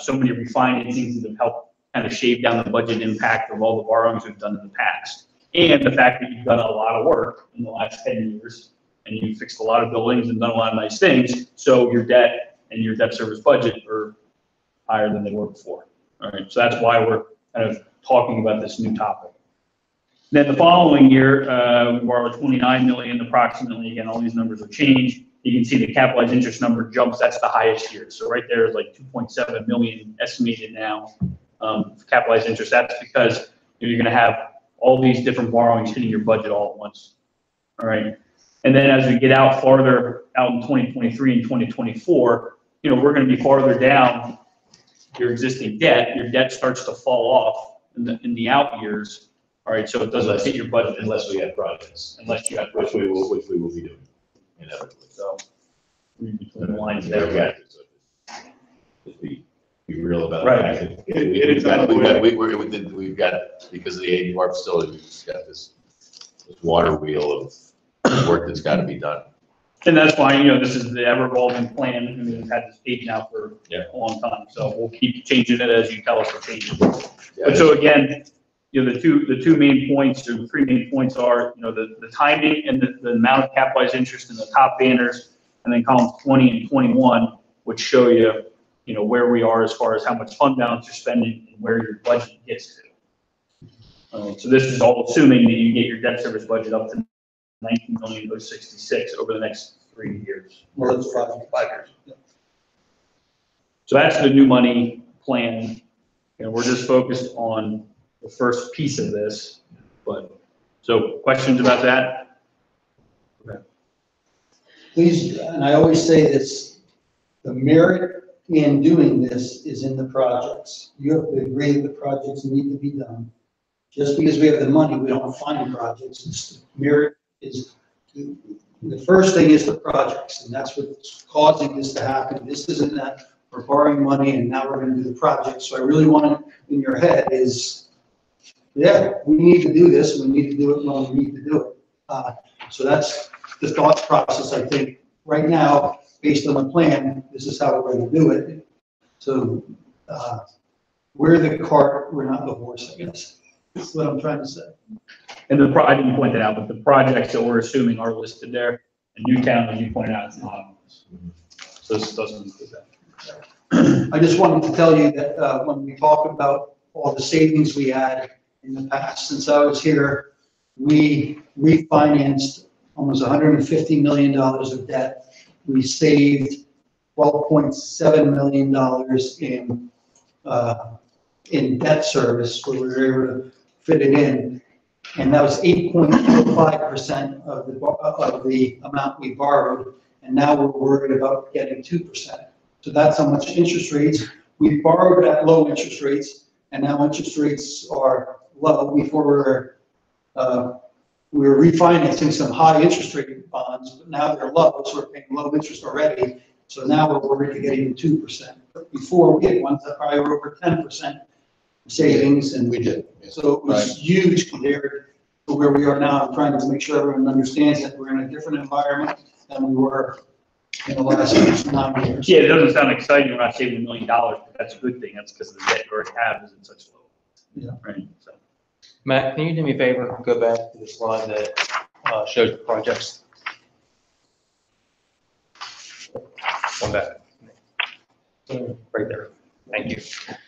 so many refinancings that have helped kind of shave down the budget impact of all the borrowings we've done in the past. And the fact that you've done a lot of work in the last 10 years and you've fixed a lot of buildings and done a lot of nice things. So your debt and your debt service budget are higher than they were before. All right. So that's why we're kind of talking about this new topic. Then the following year, we borrowed 29 million approximately. Again, all these numbers have changed. You can see the capitalized interest number jumps. That's the highest year. So right there is like 2.7 million estimated now for capitalized interest. That's because you're going to have all these different borrowings hitting your budget all at once. All right. And then as we get out farther out in 2023 and 2024, we're going to be farther down your existing debt. Your debt starts to fall off in the out years. All right. So it doesn't hit your budget Unless we have projects. unless you have, Which we will be doing inevitably. so read between the lines there. Yeah. Just be real about Right. it. We've got, because of the ADR facility, we've just got this water wheel of work that's got to be done. And that's why, this is the ever-evolving plan. I mean, we've had this page now for a long time, so we'll keep changing it as you tell us to change it. But so again, the two main points, or the three main points are, the timing and the amount of capitalized interest in the top banners, and then columns 20 and 21, which show you, where we are as far as how much fund balance you're spending and where your budget gets to. So this is all assuming that you get your debt service budget up to 19,066 over the next 3 years. Well, that's 5 years. So that's the new money plan. We're just focused on the first piece of this. So questions about that? Okay. Please, and I always say this, the merit in doing this is in the projects. You have to agree that the projects need to be done. Just because we have the money, we don't fund projects. It's the merit is, the first thing is the projects, and that's what's causing this to happen. This isn't that we're borrowing money and now we're going to do the project. So I really want it in your head is, yeah, we need to do this. We need to do it when we need to do it. So that's the thought process, I think. Right now, based on the plan, this is how we're going to do it. So we're the cart, we're not the horse, I guess. That's what I'm trying to say. And I didn't point that out, but the projects that we're assuming are listed there. And Newtown, as you pointed out, is not. So this doesn't include that. I just wanted to tell you that when we talk about all the savings we had in the past, since I was here, we refinanced almost $150 million of debt. We saved $12.7 million in debt service, where we were able to fit it in. And that was 8.45% of the amount we borrowed. And now we're worried about getting 2%. So that's how much interest rates. We borrowed at low interest rates, and now interest rates are low. Before we were we were refinancing some high interest rate bonds, but now they're low, so we're paying low interest already. So now we're worried to get even 2%. But before, we had ones that probably were over 10% savings, and We did. yes. so it was huge compared to where we are now. I'm trying to make sure everyone understands that we're in a different environment than we were in the last 9 years. Yeah, it doesn't sound exciting, we're not saving $1 million, but that's a good thing, that's because the debt you already have is in such low. Yeah. Right, so. Matt, can you do me a favor, go back to the slide that shows the projects? One back. Right there, thank you.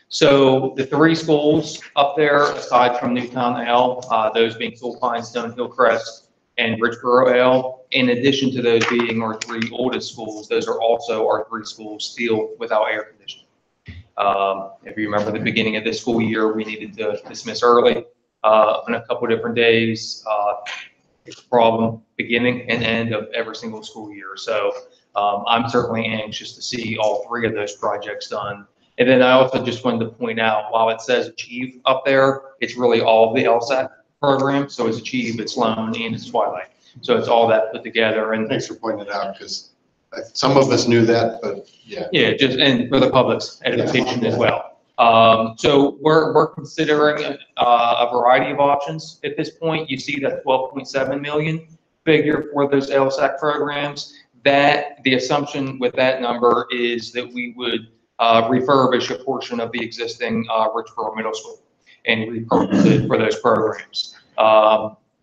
So the 3 schools up there, aside from Newtown L, those being Soul Pine, Stone Hill Crest, and Richboro L, in addition to those being our 3 oldest schools, those are also our 3 schools still without air conditioning. If you remember the beginning of this school year, we needed to dismiss early on a couple different days. It's a problem beginning and end of every single school year. So I'm certainly anxious to see all 3 of those projects done. And then I also just wanted to point out, while it says Achieve up there, it's really all of the LSAT program. So it's Achieve, it's Loan, and it's Twilight. So it's all that put together. And Thanks for pointing it out, because some of us knew that, but yeah. yeah, just, and for the public's edification as well. So we're considering a variety of options at this point. You see that 12.7 million figure for those LSAC programs. That the assumption with that number is that we would refurbish a portion of the existing Richboro Middle School and repurpose it for those programs.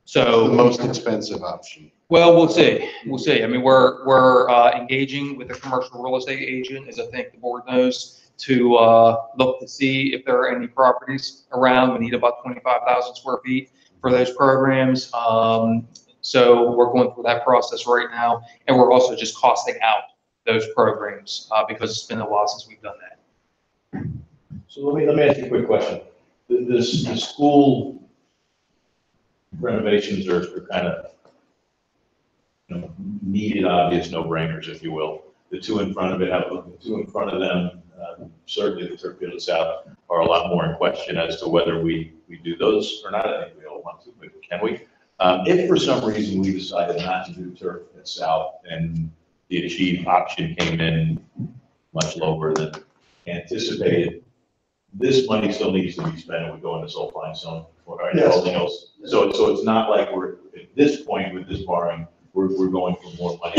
So The most expensive option. well, we'll see. We'll see. I mean, we're engaging with a commercial real estate agent, as I think the board knows, to look to see if there are any properties around. We need about 25,000 square feet for those programs. So we're going through that process right now, and we're also just costing out those programs because it's been a while since we've done that. So let me ask you a quick question. The school renovations are kind of, needed, obvious no-brainers, if you will. The 2 in front of it, the 2 in front of them, certainly the turf field south, are a lot more in question as to whether we do those or not. I think we all want to, but can we? If for some reason we decided not to do turf at south and the Achieve option came in much lower than anticipated, this money still needs to be spent and we go into Soul Pine Zone for everything else. So it's not like we're, at this point with this borrowing, we're going for more money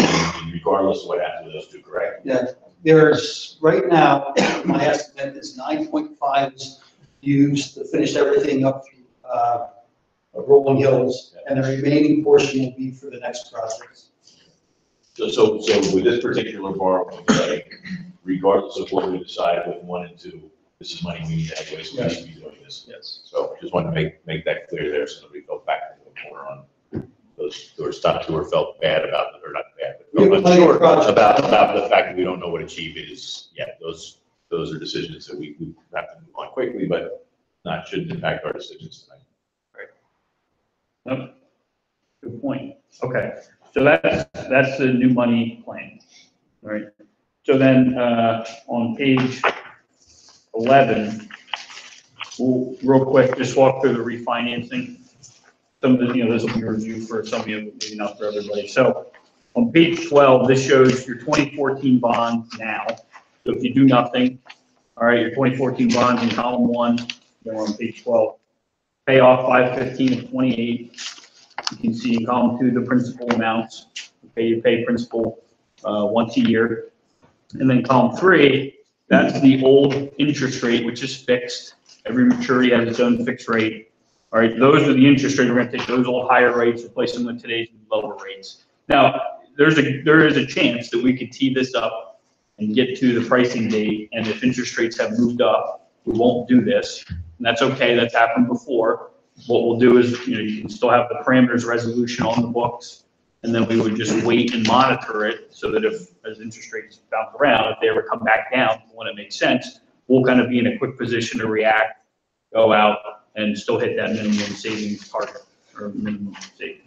regardless of what happens with those 2, correct? Yeah, there's, right now, my estimate is 9.5 is used to finish everything up through Rolling Hills, and the remaining portion will be for the next projects. So with this particular borrowing, regardless of what we decide with 1 and 2, this is money we need anyway, so we need to be doing this. Yes. So just wanted to make that clear there, so nobody felt back to the corner on those who are stuck to or felt bad about it, or not bad, We have but plenty of unsure projects. about the fact that we don't know what Achieve is yet. Those are decisions that we have to move on quickly, but shouldn't impact our decisions tonight. Yep. Good point. Okay, so that's the new money plan, all right? So then, on page 11, we'll real quick just walk through the refinancing. Some of the, this will be a review for some of you, maybe not for everybody. So on page 12, this shows your 2014 bonds now. So if you do nothing, all right, your 2014 bonds in column 1, they're on page 12. Pay off 5/15 of 28. You can see in column 2 the principal amounts. Okay, you pay principal once a year. And then column 3, that's the old interest rate, which is fixed. Every maturity has its own fixed rate. All right, those are the interest rates. We're going to take those old higher rates, replace them with today's lower rates. Now, there is a chance that we could tee this up and get to the pricing date, and if interest rates have moved up, we won't do this. And that's okay, that's happened before. What we'll do is, you can still have the parameters resolution on the books, and then we would just wait and monitor it so that if, as interest rates bounce around, if they ever come back down when it makes sense, we'll kind of be in a quick position to react, go out, and still hit that minimum savings target or minimum savings.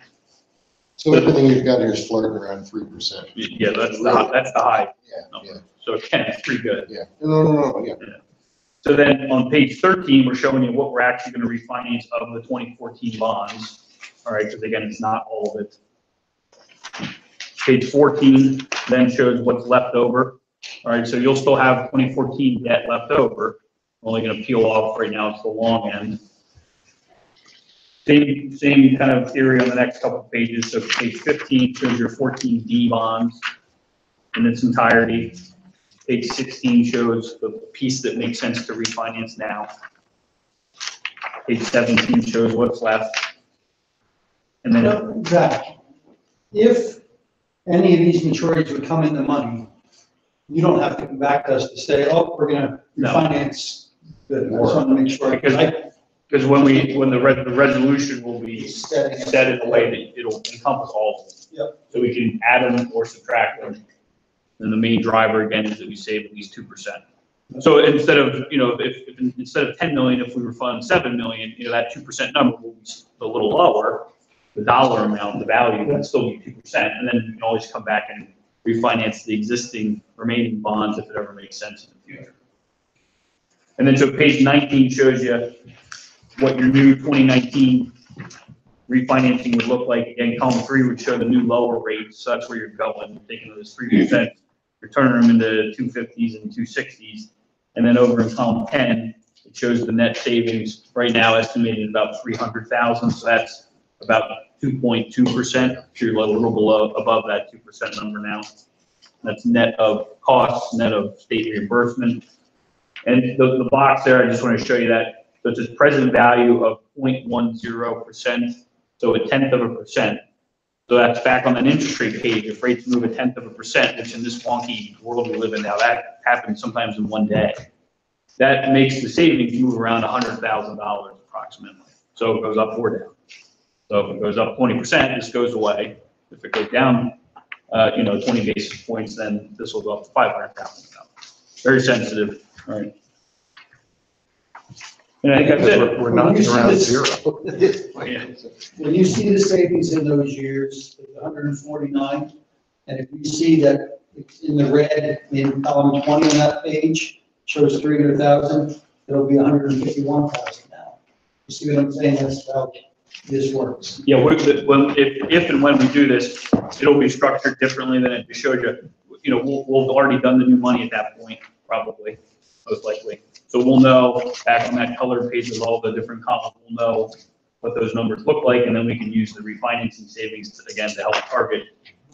So everything you've got here is flirting around 3%. Yeah, that's the high Yeah, number. yeah, So again, it's pretty good. yeah. No, yeah. So then on page 13, we're showing you what we're actually going to refinance of the 2014 bonds. all right, because again, it's not all of it. Page 14 then shows what's left over. All right, so you'll still have 2014 debt left over. Only going to peel off right now, it's the long end. Same kind of theory on the next couple of pages. So page 15 shows your 14D bonds in its entirety. Page 16 shows the piece that makes sense to refinance now. Page 17 shows what's left. And then Zach, if any of these maturities would come in the money, you don't have to come back to us to say, oh, we're gonna No. refinance. Good, I just want to make sure. Because when the resolution will be set in a way that it'll encompass all of them. Yep. So we can add them or subtract them. And the main driver again is that we save at least 2%. So instead of, if instead of 10 million, if we refund 7 million, that 2% number will be a little lower. The dollar amount, the value can still be 2%. And then you can always come back and refinance the existing remaining bonds if it ever makes sense in the future. And then so page 19 shows you what your new 2019 refinancing would look like. Again, column 3 would show the new lower rates. So that's where you're going. You're taking those 3%, you're turning them into 250s and 260s. And then over in column 10, it shows the net savings right now estimated about 300,000. So that's about 2.2%. So you're a little below, above that 2% number now. That's net of costs, net of state reimbursement. And the box there, I just want to show you that. So it's a present value of 0.10%, so 0.1%. So that's back on an interest rate page. If rates move 0.1%, which in this wonky world we live in now, that happens sometimes in one day. That makes the savings move around $100,000 approximately. So it goes up or down. So if it goes up 20%, this goes away. If it goes down, 20 basis points, then this will go up to $500,000. Very sensitive. All right. And I think that's it. We're not around zero. Yeah. When you see the savings in those years, 149, and if you see that it's in the red in column 20 on that page, shows 300,000, it'll be 151,000 now. You see what I'm saying? That's how this works. Yeah, if and when we do this, it'll be structured differently than it showed you. We'll have already done the new money at that point, probably, most likely. So we'll know, back on that colored page with all the different columns, we'll know what those numbers look like, and then we can use the refinancing savings to help target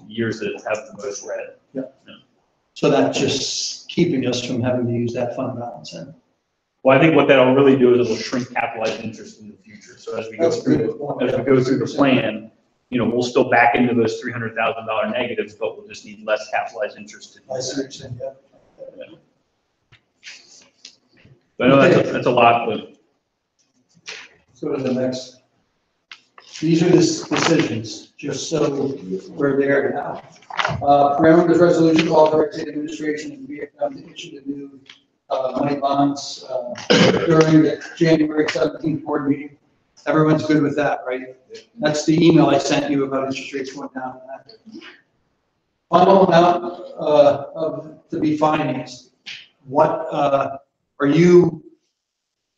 years that have the most red. Yeah. So that's just keeping us from having to use that fund balance then. Well, I think what that'll really do is it'll shrink capitalized interest in the future. So as we go through the plan, we'll still back into those $300,000 negatives, but we'll just need less capitalized interest to do I see what you're that. saying, yeah. I know that's a lot, but Let's go to the next. These are the decisions, just so we're there now. Parameters resolution authorizing the administration and VFM to issue the new money bonds during the January 17th board meeting. Everyone's good with that, right? That's the email I sent you about interest rates going down. Final amount to be financed. What are you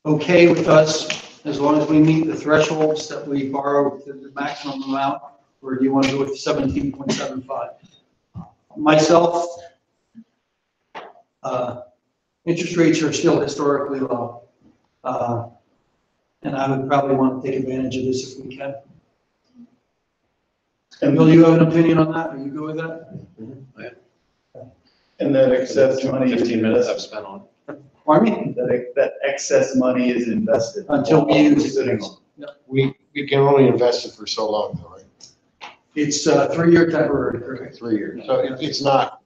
okay with us as long as we meet the thresholds that we borrow to the maximum amount, or do you want to go with 17.75? Myself, interest rates are still historically low, and I would probably want to take advantage of this if we can. And Bill, you have an opinion on that? Are you good with that? And that excess money. 15 minutes I've spent on. Pardon me? That excess money is invested. Until we use it. We can only invest it for so long, though, right? It's 3-year temporary, correct? 3 years. So it's not,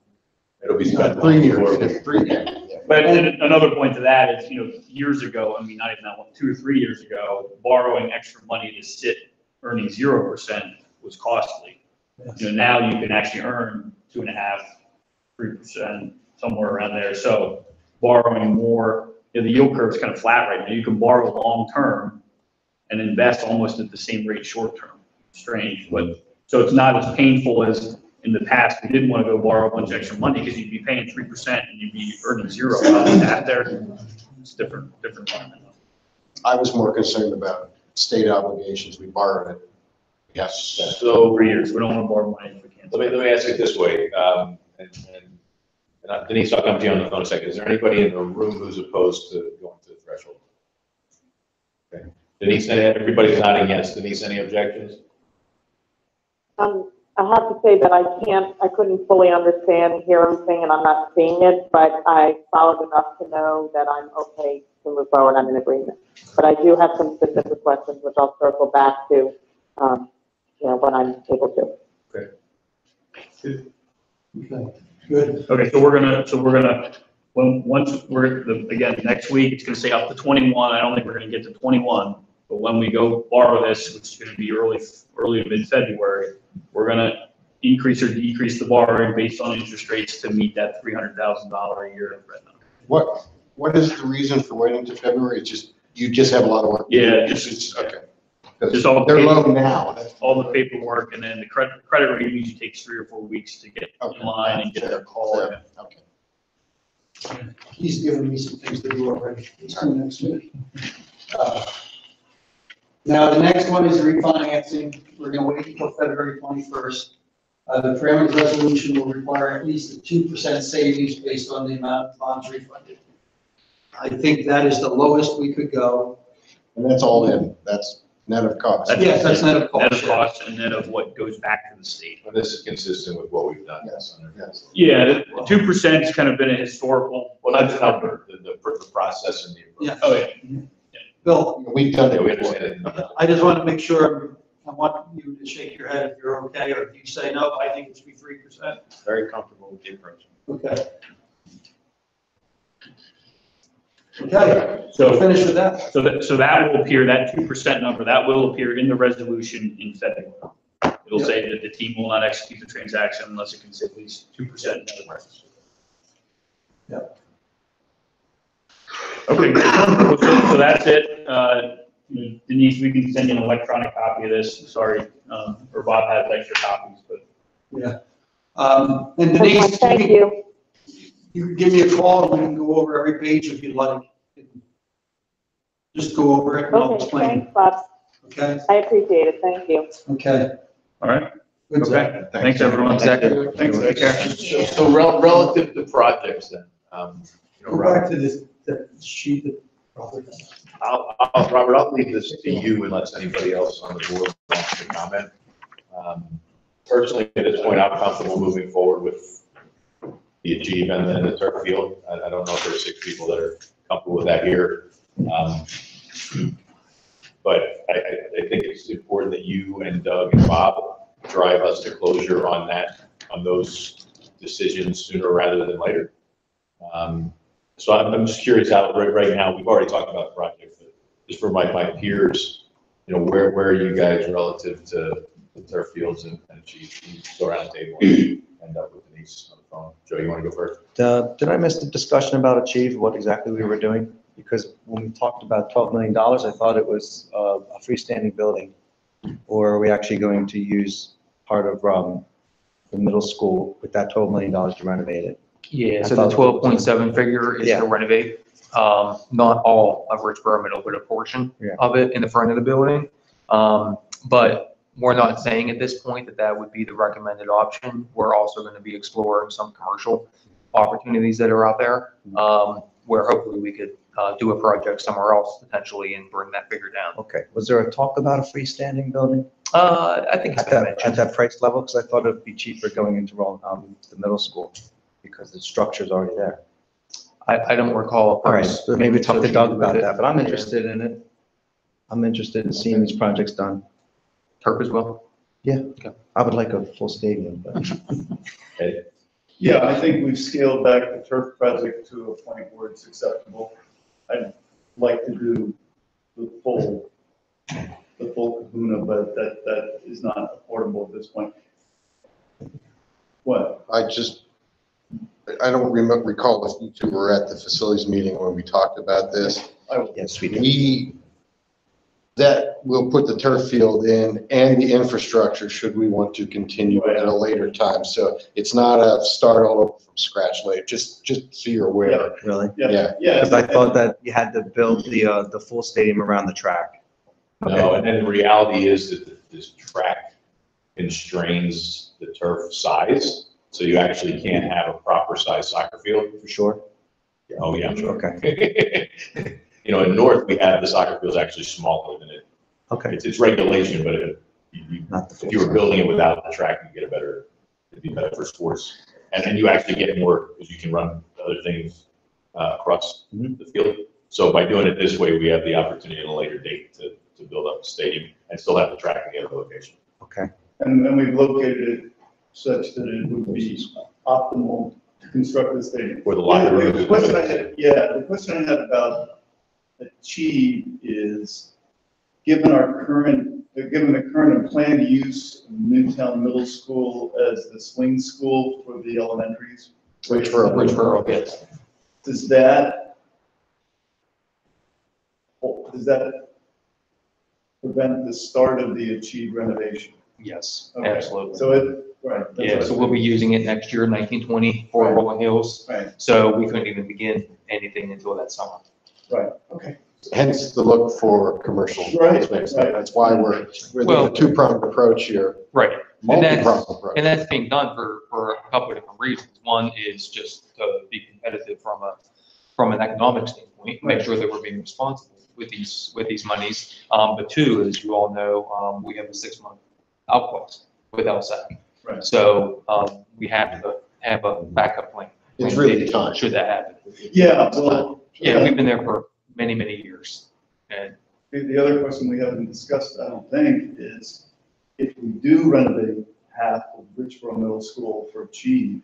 It'll be it's not spent. 3 years, it's 3 years. Yeah. But another point to that is, years ago, I mean, not even that long, 2 or 3 years ago, borrowing extra money to sit earning 0% was costly. Now you can actually earn 2.5%, 3%, somewhere around there. So borrowing more, the yield curve is kind of flat right now. You can borrow long-term and invest almost at the same rate short-term. Strange, but so it's not as painful as in the past. We didn't want to go borrow a bunch of extra money because you'd be paying 3% and you'd be earning 0 out there. It's different environment. I was more concerned about state obligations. We borrowed it Yes. So, 3 years. We don't want to borrow money if we can't. let me ask it this way, and Denise, I'll come to you on the phone in a second. Is there anybody in the room who's opposed to going to the threshold? Okay. Denise, everybody's nodding yes. Denise, any objections? I have to say that I couldn't fully understand, hear everything, and I'm not seeing it, but I followed enough to know that I'm okay to move forward. I'm in agreement. But I do have some specific questions, which I'll circle back to, when I'm able to. Okay, good. Okay, so we're gonna, once again, next week, it's gonna say up to 21. I don't think we're gonna get to 21. But when we go borrow this, which is gonna be early to mid-February, we're gonna increase or decrease the borrowing based on interest rates to meet that $300,000 a year. What is the reason for waiting to February? You just have a lot of work. Yeah, Okay. Just all the They're low paperwork. now. All the paperwork, and then the credit rating usually takes 3 or 4 weeks to get in line and get their call. Okay. He's given me some things to do already. It's on next week. Now, the next one is refinancing. We're gonna wait until February 21st. The parameters resolution will require at least a 2% savings based on the amount of bonds refunded. I think that is the lowest we could go. And that's all in. That's net of cost. Yes, that's net of cost. Net of cost and net of what goes back to the state. Well, this is consistent with what we've done. Yes, yes. Yeah, the 2% has kind of been a historical. Well, not the number, the process and the approach. Yeah, oh yeah. Bill, We've done Yeah, we it before. understand it. I just want to make sure, I want you to shake your head if you're okay, or if you say, no, I think it should be 3%. Very comfortable with the approach. Okay. Okay, So finish with that. So that will appear, that 2% number, that will appear in the resolution in February. It'll say that the team will not execute the transaction unless it can say at least 2% net of cost. Yep. Okay, great. So that's it. Denise, we can send you an electronic copy of this, sorry, or Bob has extra copies, but. Yeah. And Denise, Thank you. you can give me a call and we can go over every page if you'd like. Just go over it and I'll Okay, explain. thanks, Bob. Okay? I appreciate it. Thank you. Okay. All right, Good, Zach. okay, thanks, everyone. Thank you. Thanks, take care. So relative to projects then, Go back to this, the sheet that Robert has. Robert, I'll leave this to you unless anybody else on the board wants to comment. Personally, at this point, I'm comfortable moving forward with the Achieve and the turf field. I don't know if there's 6 people that are comfortable with that here. But I think it's important that you and Doug and Bob drive us to closure on those decisions sooner rather than later. So I'm just curious how, right now, we've already talked about the project, but just for my peers, where are you guys relative to the turf fields and Achieve? You go around the table and end up with Denise on the phone. Joe, you want to go first? Did I miss the discussion about Achieve, what exactly we were doing? Because when we talked about $12 million, I thought it was a freestanding building. Or are we actually going to use part of the middle school with that $12 million to renovate it? Yeah, so the 12.7 figure is to renovate, not all of Rich Berman, but a portion of it in the front of the building. But we're not saying at this point that would be the recommended option. We're also going to be exploring some commercial opportunities that are out there, where hopefully we could do a project somewhere else potentially and bring that figure down. Okay, was there a talk about a freestanding building? I think it's been mentioned. At that price level, because I thought it'd be cheaper going into the middle school because the structure's already there. I don't recall. All right, so maybe talk to Doug about that, but I'm Yeah. interested in it. I'm interested in seeing these projects done. Turf as well? Yeah, I would like a full stadium, but. Yeah, I think we've scaled back the turf project to a point where it's acceptable. I'd like to do the full kahuna, but that is not affordable at this point. What? I don't recall if you two were at the facilities meeting when we talked about this. Yes, we do. That will put the turf field in and the infrastructure should we want to continue at a later time. So it's not a start all over from scratch later, just so you're aware. Really? Yeah. Because I thought that you had to build the full stadium around the track. No, and then the reality is that this track constrains the turf size. So you actually can't have a proper size soccer field. For sure? Oh, yeah. Okay. You know, in North, we have the soccer fields actually smaller than it. Okay. It's regulation, but Not the if you were building it without the track, you get a better, it'd be better for sports. And then you actually get more, because you can run other things across the field. So by doing it this way, we have the opportunity at a later date to build up the stadium and still have the track in the other location. Okay. And we've located it such that it would be optimal to construct the stadium. For the locker room. The question I had about Achieve is, given the current and planned use of Newtown Middle School as the swing school for the elementaries. Richboro, yes. Does that prevent the start of the Achieve renovation? Yes, Okay. absolutely. So right. that's Yeah, what so we'll be using it next year, 1920, for Right. Rolling Hills. Right, So we couldn't even begin anything until that summer. right, okay. Hence the look for commercial Right, space. right. That's why we're doing Well- a two-pronged approach here, Right. multi-pronged approach. And that's being done for a couple of different reasons. One is just to be competitive from an economic standpoint, make sure that we're being responsible with these monies. But two, as you all know, we have a 6-month out clause with LSAC. Right. So we have to have a backup plan. It's really time. Should that happen. Yeah, well. Yeah, we've been there for many, many years. And The other question we haven't discussed, I don't think, is if we do renovate half of Richboro Middle School for Achieve,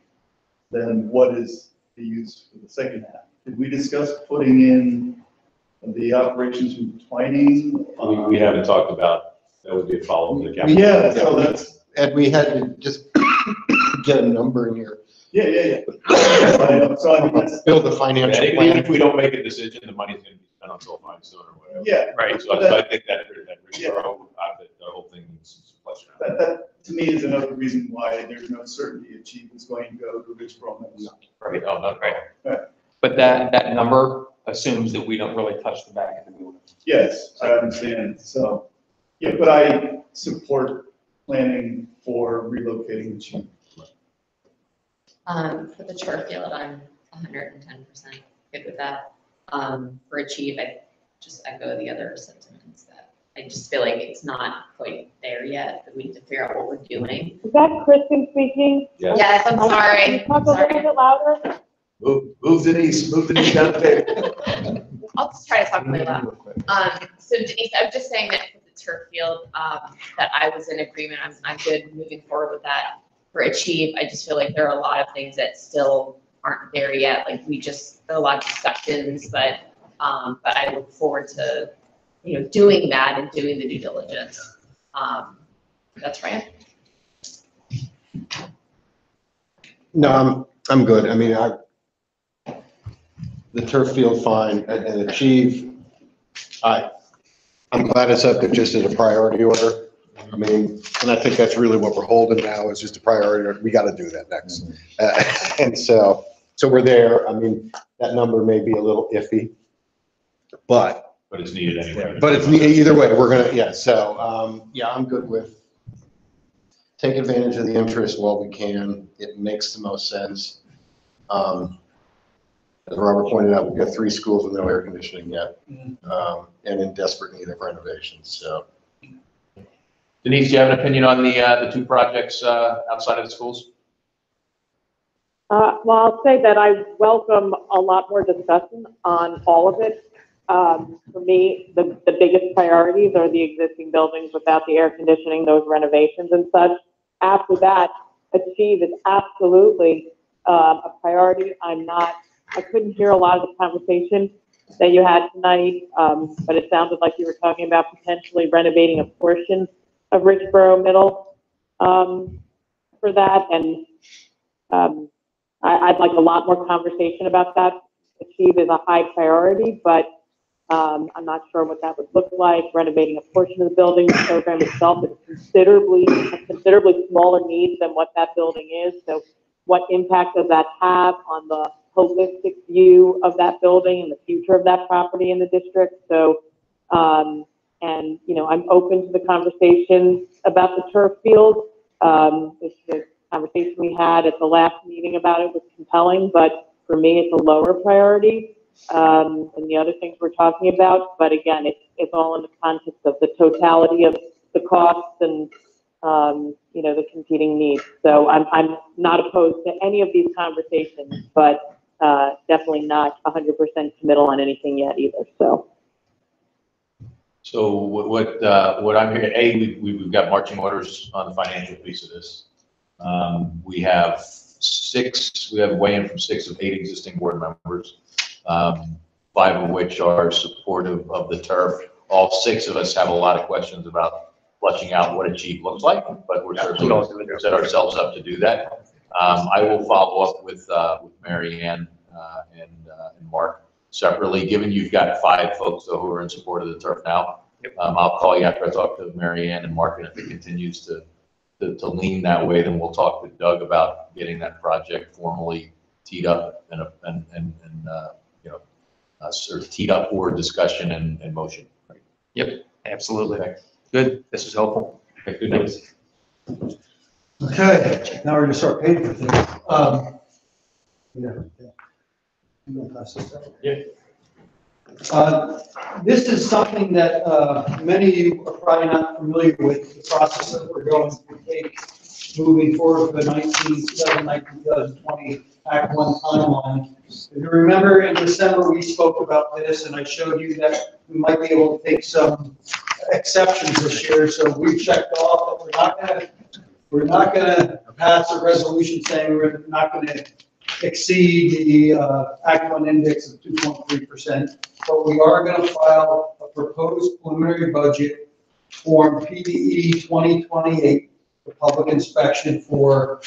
then what is the use for the second half? Did we discuss putting in the operations from Twining? We haven't talked about, that would be a follow-up to the capital. Yeah, so that's, And we had to just get a number in here, yeah. So I mean, that's, build a financial Even plan. if we don't make a decision, the money's gonna be spent on sulfide soon or whatever. yeah. Right. So I think that the whole thing needs some flesh out. That, to me, is another reason why there's no certainty Achieve is going to go to Richboro Middle School. Right. No, not right. But that number assumes that we don't really touch the back of the building. Yes, I understand, so, yeah, but I support planning for relocating Achieve. For the turf field, I'm 110% good with that. For Achieve, I just echo the other sentiments that I just feel like it's not quite there yet, that we need to figure out what we're doing. Is that Kristen speaking? Yes. Yes, I'm Can sorry. you talk a little bit louder? Move Denise down there. I'll just try to talk really loud. So Denise, I'm just saying that for the turf field, that I was in agreement, I'm good moving forward with that. For Achieve, I just feel like there are a lot of things that still aren't there yet, like there are a lot of discussions, but I look forward to, doing that and doing the due diligence. That's right. No, I'm good. I mean, the turf field fine and Achieve, I'm glad it's up there just as a priority order. I mean, and I think that's really what we're holding now is just a priority order. We got to do that next. And so we're there. I mean, that number may be a little iffy, but it's needed anyway. But it's either way, we're gonna, yeah, so, yeah, I'm good with take advantage of the interest while we can. It makes the most sense. As Robert pointed out, we've got 3 schools with no air conditioning yet, and in desperate need of renovations, so. Denise, do you have an opinion on the 2 projects outside of the schools? Well, I'll say that I welcome a lot more discussion on all of it. For me, the biggest priorities are the existing buildings without the air conditioning, those renovations and such. After that, Achieve is absolutely a priority. I couldn't hear a lot of the conversation that you had tonight, but it sounded like you were talking about potentially renovating a portion of Richboro Middle for that, and I'd like a lot more conversation about that. Achieve is a high priority, but I'm not sure what that would look like. Renovating a portion of the building, the program itself is considerably smaller needs than what that building is. So what impact does that have on the holistic view of that building and the future of that property in the district? So And, you know, I'm open to the conversation about the turf field. The conversation we had at the last meeting about it was compelling, but for me, it's a lower priority than the other things we're talking about. But again, it's all in the context of the totality of the costs and, you know, the competing needs. So I'm not opposed to any of these conversations, but definitely not 100% committal on anything yet either, so. So what I'm here, we've got marching orders on the financial piece of this. We have weigh-in from 6 of 8 existing board members, 5 of which are supportive of the turf. All 6 of us have a lot of questions about fleshing out what a chief looks like, but we're certainly going to set ourselves up to do that. I will follow up with Mary Ann and Mark separately, given you've got 5 folks though who are in support of the turf now. I'll call you after I talk to Mary Ann and Mark, and if it continues to lean that way, then we'll talk to Doug about getting that project formally teed up and you know, sort of teed up for discussion and motion. Yep, absolutely. Okay. Good, this was helpful. Okay, good news. Okay, now we're gonna start paying for things. Yeah. I'm gonna pass this out. Yeah. This is something that many of you are probably not familiar with, the process that we're going to take moving forward for the 2019-2020 Act 1 timeline. If you remember in December, we spoke about this and I showed you that we might be able to take some exceptions this year. So we checked off that we're not gonna pass a resolution saying we're not gonna exceed the Act 1 index of 2.3%, but we are going to file a proposed preliminary budget form PDE 2028 for public inspection for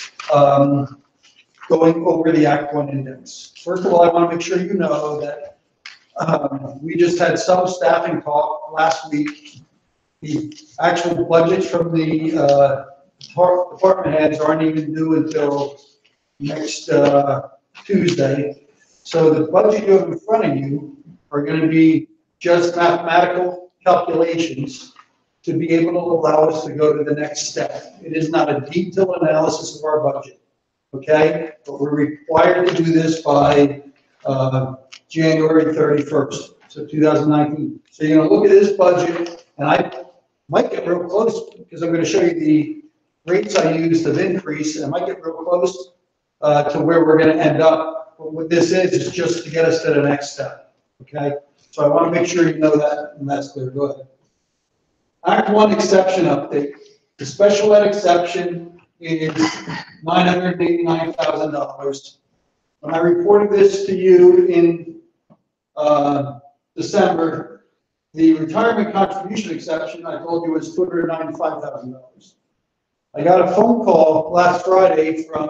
going over the Act 1 index. First of all, I want to make sure you know that we just had some staffing talk last week. The actual budgets from the department heads aren't even due until next Tuesday. So the budget you have in front of you are going to be just mathematical calculations to be able to allow us to go to the next step. It is not a detailed analysis of our budget, okay? But we're required to do this by January 31st, so 2019. So you're going to look at this budget, and I might get real close because I'm going to show you the rates I used of increase, and I might get real close to where we're going to end up. But what this is just to get us to the next step, okay? So I want to make sure you know that, and that's clear. Go ahead. Act 1 exception update. The special ed exception is $989,000. When I reported this to you in December, the retirement contribution exception I told you was $295,000. I got a phone call last Friday from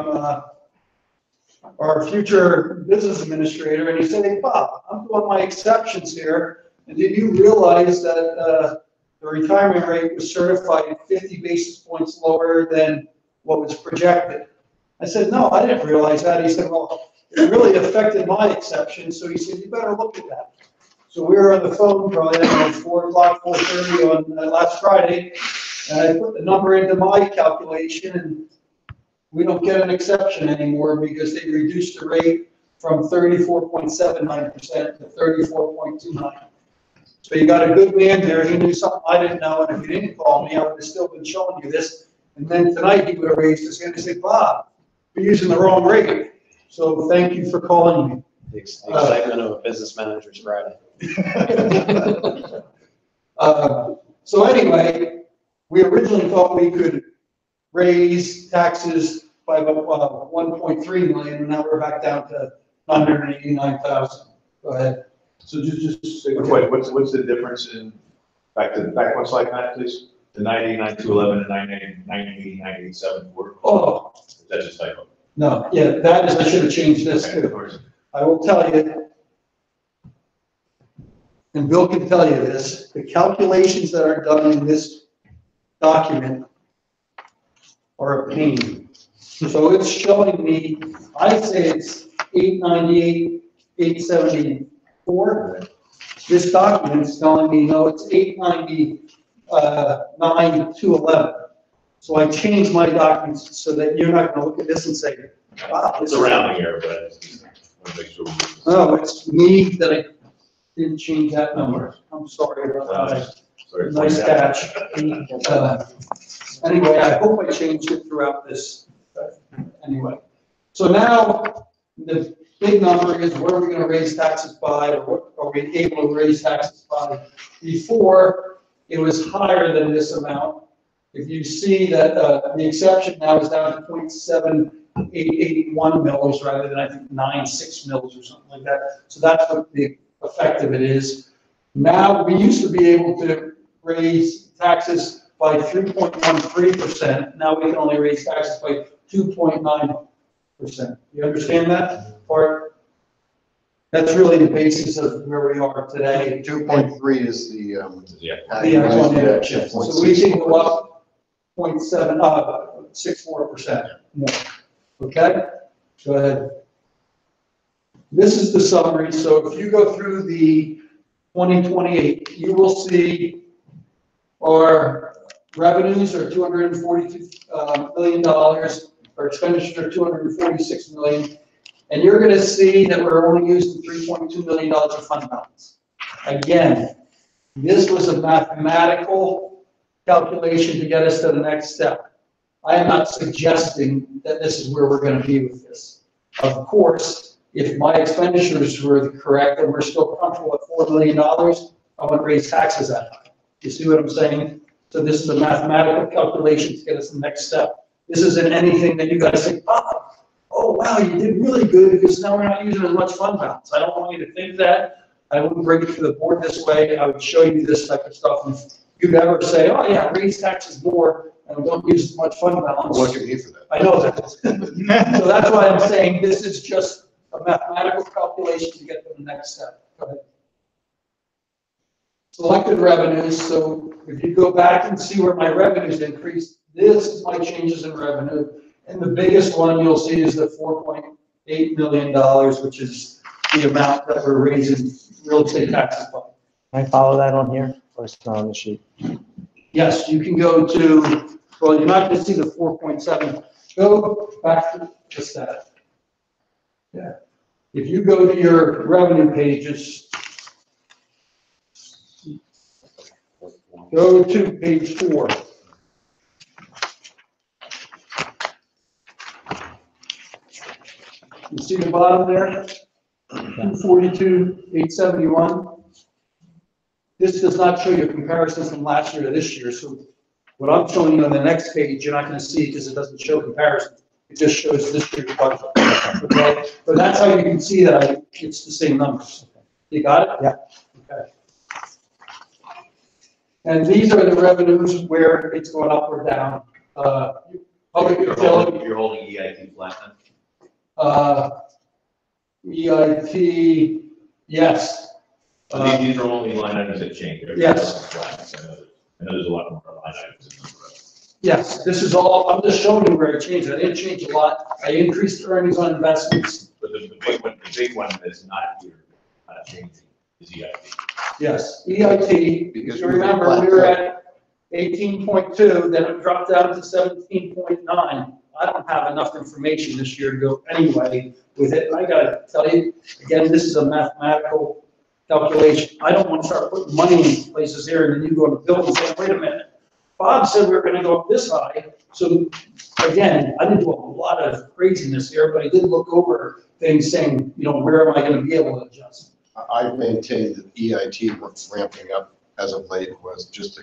our future business administrator, and he said, "Hey, Bob, I'm doing my exceptions here, and did you realize that the retirement rate was certified 50 basis points lower than what was projected?" I said, "No, I didn't realize that." He said, "Well, it really affected my exception," so he said, "You better look at that." So we were on the phone probably at 4 o'clock, 4:30 on last Friday, and I put the number into my calculation, and we don't get an exception anymore because they reduced the rate from 34.79% to 34.29%. So you got a good man there. He knew something I didn't know, and if you didn't call me, I would have still been showing you this. And then tonight he would have raised his hand and said, "Bob, you're using the wrong rate." So thank you for calling me. The excitement of a business manager's Friday. So anyway, we originally thought we could raise taxes by about 1.3 million, and now we're back down to 989,000. Go ahead. So just wait, what's the difference in, back one slide, Matt, please? The 989,211 and 989,987. Oh. That's just typo. No, yeah, that is, I should have changed this too. I will tell you, and Bill can tell you this, the calculations that are done in this document are a pain. So it's showing me, I say it's 898, 874. This document's telling me, no, it's 899,211. So I changed my documents so that you're not gonna look at this and say, wow. It's a rounding error, but I just want to make sure. No, it's me that I didn't change that number. I'm sorry about that. Sorry. Nice catch. Anyway, I hope I changed it throughout this. Anyway, so now the big number is what are we gonna raise taxes by, or what are we able to raise taxes by? Before, it was higher than this amount. If you see that, the exception now is down to 0.7881 mils rather than, I think, 96 mils or something like that. So that's what the effect of it is. Now, we used to be able to raise taxes by 3.13%. Now we can only raise taxes by 2.9%. You understand that part? That's really the basis of where we are today. 2.3 is the, The actual net shift. So we can go up 0.64% more. Okay? Go ahead. This is the summary. So if you go through the 2028, you will see our revenues are $242 million, our expenditures are $246 million, and you're going to see that we're only using $3.2 million of fund balance. Again, this was a mathematical calculation to get us to the next step. I am not suggesting that this is where we're going to be with this. Of course, if my expenditures were correct and we're still comfortable at $4 million, I want to raise taxes that high. You see what I'm saying? So this is a mathematical calculation to get us the next step. This isn't anything that you guys say, oh wow, you did really good because now we're not using as much fund balance. I don't want you to think that. I wouldn't bring it to the board this way. I would show you this type of stuff. And if you'd ever say, oh yeah, raise taxes more and we don't use as much fund balance. What do you need for that? I know that. So that's why I'm saying this is just a mathematical calculation to get to the next step. Go ahead. Selected revenues, so if you go back and see where my revenues increased, this is my changes in revenue. And the biggest one you'll see is the $4.8 million, which is the amount that we're raising real estate taxes by. Can I follow that on here, or it's not on the sheet? Yes, you can go to, well, you're not going to see the 4.7. Go back to just that. Yeah. If you go to your revenue pages, go to page 4. You see the bottom there? 242,871. This does not show you comparisons from last year to this year. So what I'm showing you on the next page, you're not going to see because it doesn't show comparisons. It just shows this year's budget. Okay? But that's how you can see that it's the same numbers. You got it? Yeah. Okay. And these are the revenues where it's going up or down. Public utility. You're holding EIT flat EIT, yes. then? These are only line items that change. Yes. I know there's a lot more line items. Yes, this is all, I'm just showing you where I changed it. I didn't change a lot. I increased earnings on investments. But the big one that's not here, not changing, is EIT. Yes, EIT, because you remember, we were at 18.2, then it dropped down to 17.9. I don't have enough information this year to go anyway with it. And I gotta tell you, again, this is a mathematical calculation. I don't want to start putting money in places here and then you go to bill and say, wait a minute. Bob said we were gonna go up this high. So again, I didn't do a lot of craziness here, but I did look over things saying, you know, where am I gonna be able to adjust? I maintain that EIT was ramping up as of late was just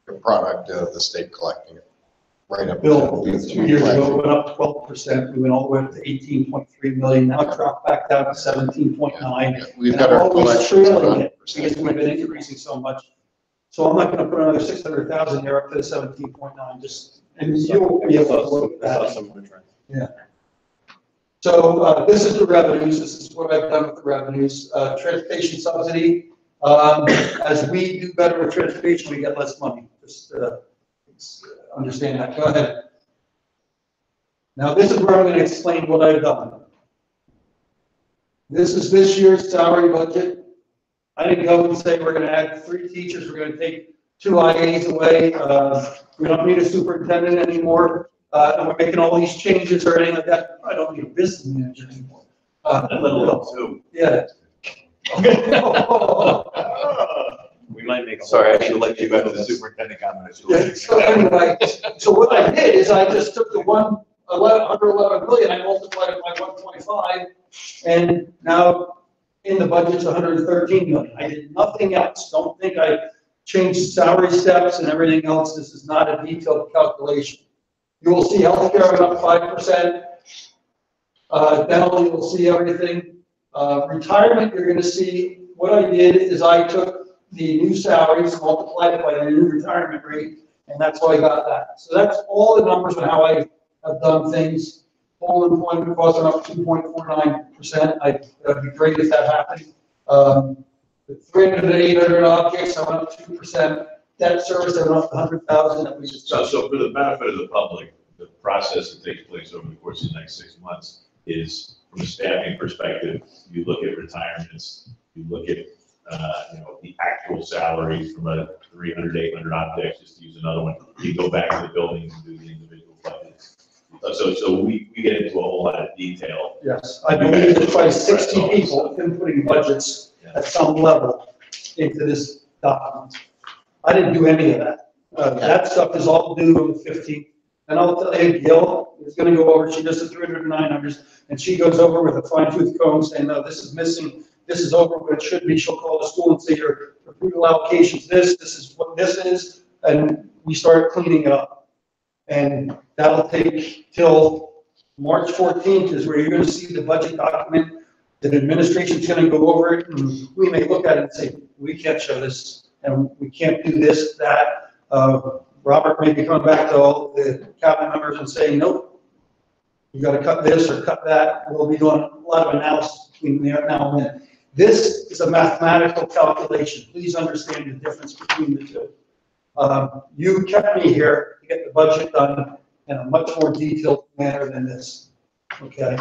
a product of the state collecting it. Right up. Bill, 2 years ago, it went up 12%. We went all the way up to 18.3 million. Now it dropped back down to 17.9. We've got our always collections at trailing it 100%. because we've been increasing so much. So I'm not going to put another 600,000 there up to the 17.9. Just and you'll be able to look at that. Yeah. So this is the revenues. This is what I've done with the revenues. Transportation subsidy. As we do better with transportation, we get less money. Just understand that. Go ahead. Now this is where I'm going to explain what I've done. This is this year's salary budget. I didn't go and say, we're gonna add 3 teachers, we're gonna take 2 IAs away, we don't need a superintendent anymore, and we're making all these changes or anything like that. I don't need a business manager anymore. Let alone two. Yeah. We might make a. Sorry, I should let you go to the superintendent comment. Yeah, so anyway, so what I did is I just took the 111 million, I multiplied it by 125, and now in the budget's 113 million. I did nothing else. Don't think I changed salary steps and everything else. This is not a detailed calculation. You will see healthcare went up 5%. Dental, you will see everything. Retirement, you're going to see what I did is I took the new salaries, multiplied it by the new retirement rate, and that's how I got that. So that's all the numbers on how I have done things. Full employment costs are up 2.49%. That'd be great if that happened. The 300 to 800 objects are up 2%. Debt service are up 100,000 that we just. So for the benefit of the public, the process that takes place over the course of the next 6 months is, from a staffing perspective, you look at retirements, you look at, the actual salaries from a 300 to 800 objects, just to use another one. You go back to the buildings and do the individual budgets. So we get into a whole lot of detail. Yes, I believe there's probably 60 people inputting budgets at some level into this document. I didn't do any of that. That stuff is all due on the 15th. And I'll tell you, Gil is going to go over, she does the 300 to 900s, and she goes over with a fine tooth comb saying, no, this is missing, this is over what it should be. She'll call the school and say, your approval allocation's this is what this is, and we start cleaning it up. And that'll take till March 14th is where you're going to see the budget document. The administration's going to go over it, and we may look at it and say, we can't show this, and we can't do this, that. Robert may be coming back to all the cabinet members and saying, nope, you got to cut this or cut that. We'll be doing a lot of analysis between there now and then. This is a mathematical calculation. Please understand the difference between the two. You kept me here to get the budget done in a much more detailed manner than this. Okay.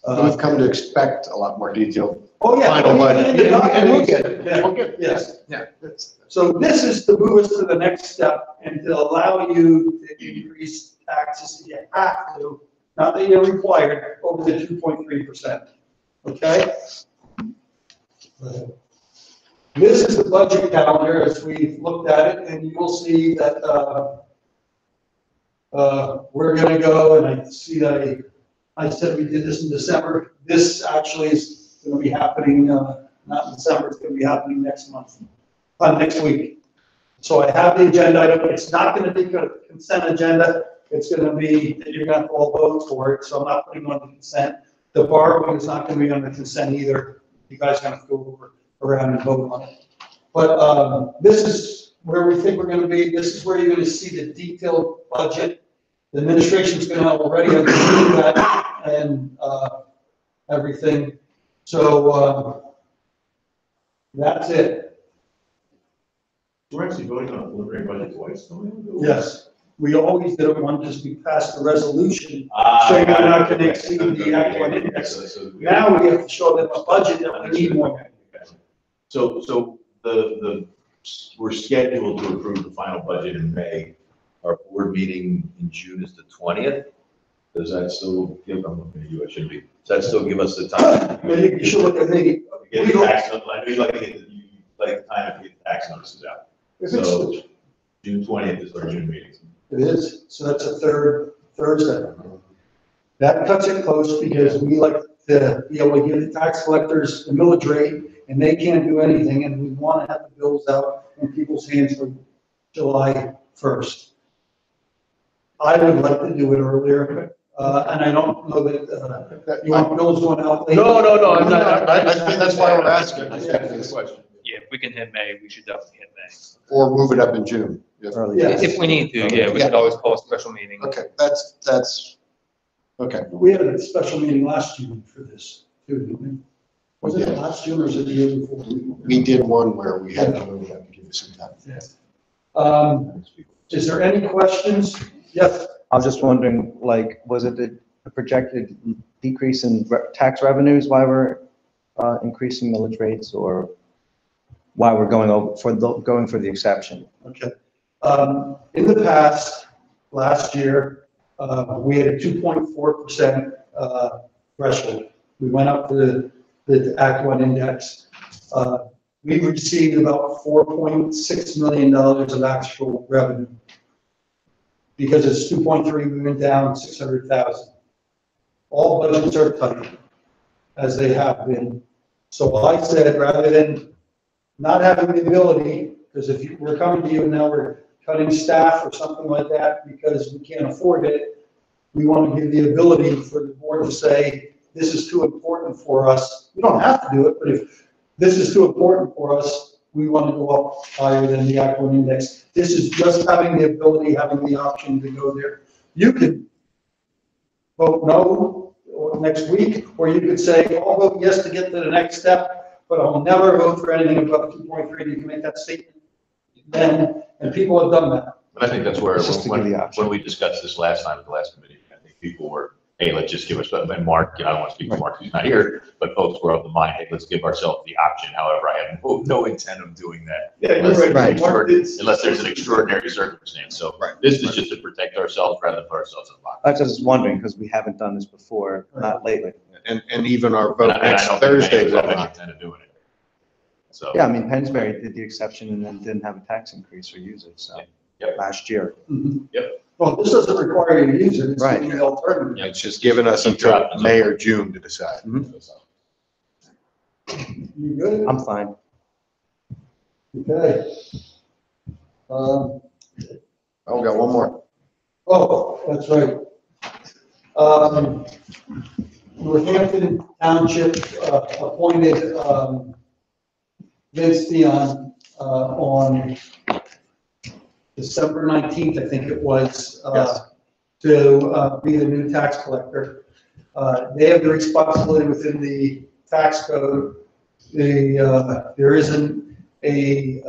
We've come to expect a lot more detailed. Oh, yeah. Final budget. And we'll get it. Yeah. We'll get it. Yes. Yeah. So this is to move us to the next step and to allow you to increase taxes if you have to, not that you're required, over the 2.3%. Okay? This is the budget calendar as we've looked at it, and you will see that we're going to go, and I see that I said we did this in December. This actually is going to be happening, not in December, it's going to be happening next month, next week. So I have the agenda item. It's not going to be a consent agenda. It's going to be, you're going to have to all vote for it, so I'm not putting on the consent. The borrowing is not going to be on the consent either. You guys are going to have to go around and vote on it. But this is where we think we're going to be. This is where you're going to see the detailed budget. The administration's going to already understand that and everything. So that's it. We're actually voting on a preliminary budget twice, don't we? Yes, we always did it one because we passed the resolution. So you're not going to exceed the actual index. Now we have to show them a budget that we need more. So we're scheduled to approve the final budget in May. Our board meeting in June is the 20th. Does that still give, I'm looking at you, I should be, does that still give us the time? You should look at me. Get the tax, I know you like to get the time to get the tax notices out. So June 20th is our June meeting. It is, so that's a third Thursday. That cuts it close because we like to be able to give the tax collectors the millage rate, and they can't do anything, and we want to have the bills out in people's hands for July 1st. I would like to do it earlier, and I don't know that, you want bills going out later? No, I'm not, I think that's why we're asking. Yeah, if we can hit May, we should definitely hit May. Or move it up in June. Yes. If we need to, yeah, we should always call a special meeting. Okay, that's, okay. We had a special meeting last June for this, too, didn't we? Was it last June or was it the year before? We did one where we had to move it up to give you some time. Yes. Is there any questions? Yes. I was just wondering, like, was it a projected decrease in tax revenues while we're increasing millage rates, or why we're going for the exception. Okay. In the past, last year, we had a 2.4% threshold. We went up to the Act One index. We received about $4.6 million of actual revenue. Because it's 2.3, we went down 600,000. All budgets are tight, as they have been. So I said, rather than not having the ability, because if we're coming to you and now we're cutting staff or something like that because we can't afford it, we want to give the ability for the board to say, this is too important for us. We don't have to do it, but if this is too important for us, we want to go up higher than the Act One index. This is just having the ability, having the option to go there. You could vote no next week, or you could say, I'll vote yes to get to the next step, but I'll never vote for anything above 2.3. You can make that statement then, and people have done that. But I think that's where, It's just to give the option. when we discussed this last time at the last committee, I think people were, hey, let's just give us, and Mark, I don't want to speak for Mark, he's not here, but folks were of the mind, hey, let's give ourselves the option. However, I have no intent of doing that. Yeah, you're Unless right. there's an Mark did- unless there's an extraordinary circumstance. So Right. this is just to protect ourselves rather than put ourselves in a box. I was just wondering, because we haven't done this before, not lately. And even our And vote I next don't think many Thursday of will us have any not. intent of doing it. So. Yeah, I mean, Pennsbury did the exception and then didn't have a tax increase or use it, so, Yep. last year. Well, this doesn't require you to use it, it's Right. giving you the alternative. It's just giving us until May or June to decide. You good? I'm fine. Okay. Oh, we got one more. Oh, that's right. Northampton Township appointed Vince Dion on December 19th, I think it was, to be the new tax collector. They have the responsibility within the tax code. There isn't a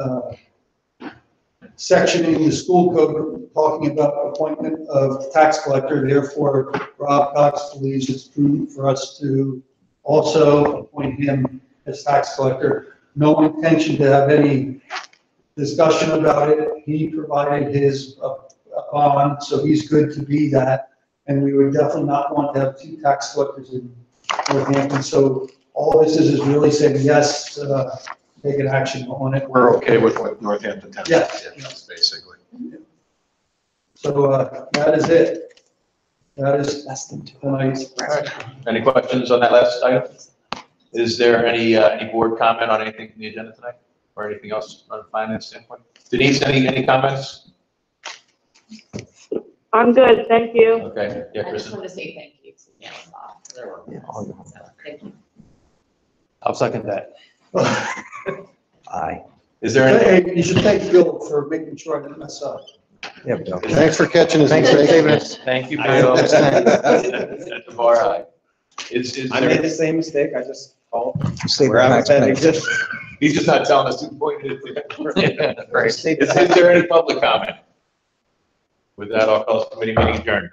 section in the school code talking about appointment of tax collector. Therefore, Rob Cox believes it's prudent for us to also appoint him as tax collector. No intention to have any discussion about it. He provided his bond, so he's good to be that. And we would definitely not want to have two tax collectors in Northampton. So all this is really saying yes, take an action on it. We're okay with what Northampton Township Yes. did, basically. So that is it. That is tonight's. Any questions on that last item? Is there any board comment on anything from the agenda tonight? Or anything else on a finance standpoint? Denise, any comments? I'm good, thank you. Okay, yeah, I just Kristen? want to say thank you to Neil and Bob. So, thank you. I'll second that. Aye. Is there any? Hey, you should thank Bill for making sure I didn't mess up. Yeah, but okay. Thanks for catching us. Thanks for saving us. Thank you, I Bill. know. At the bar high. Is I made there, the same mistake, I just called. Save Where the I was at taxpayer. exists. he's just not telling us who pointed it. Save Is there any public comment? With that, I'll call this committee meeting adjourned.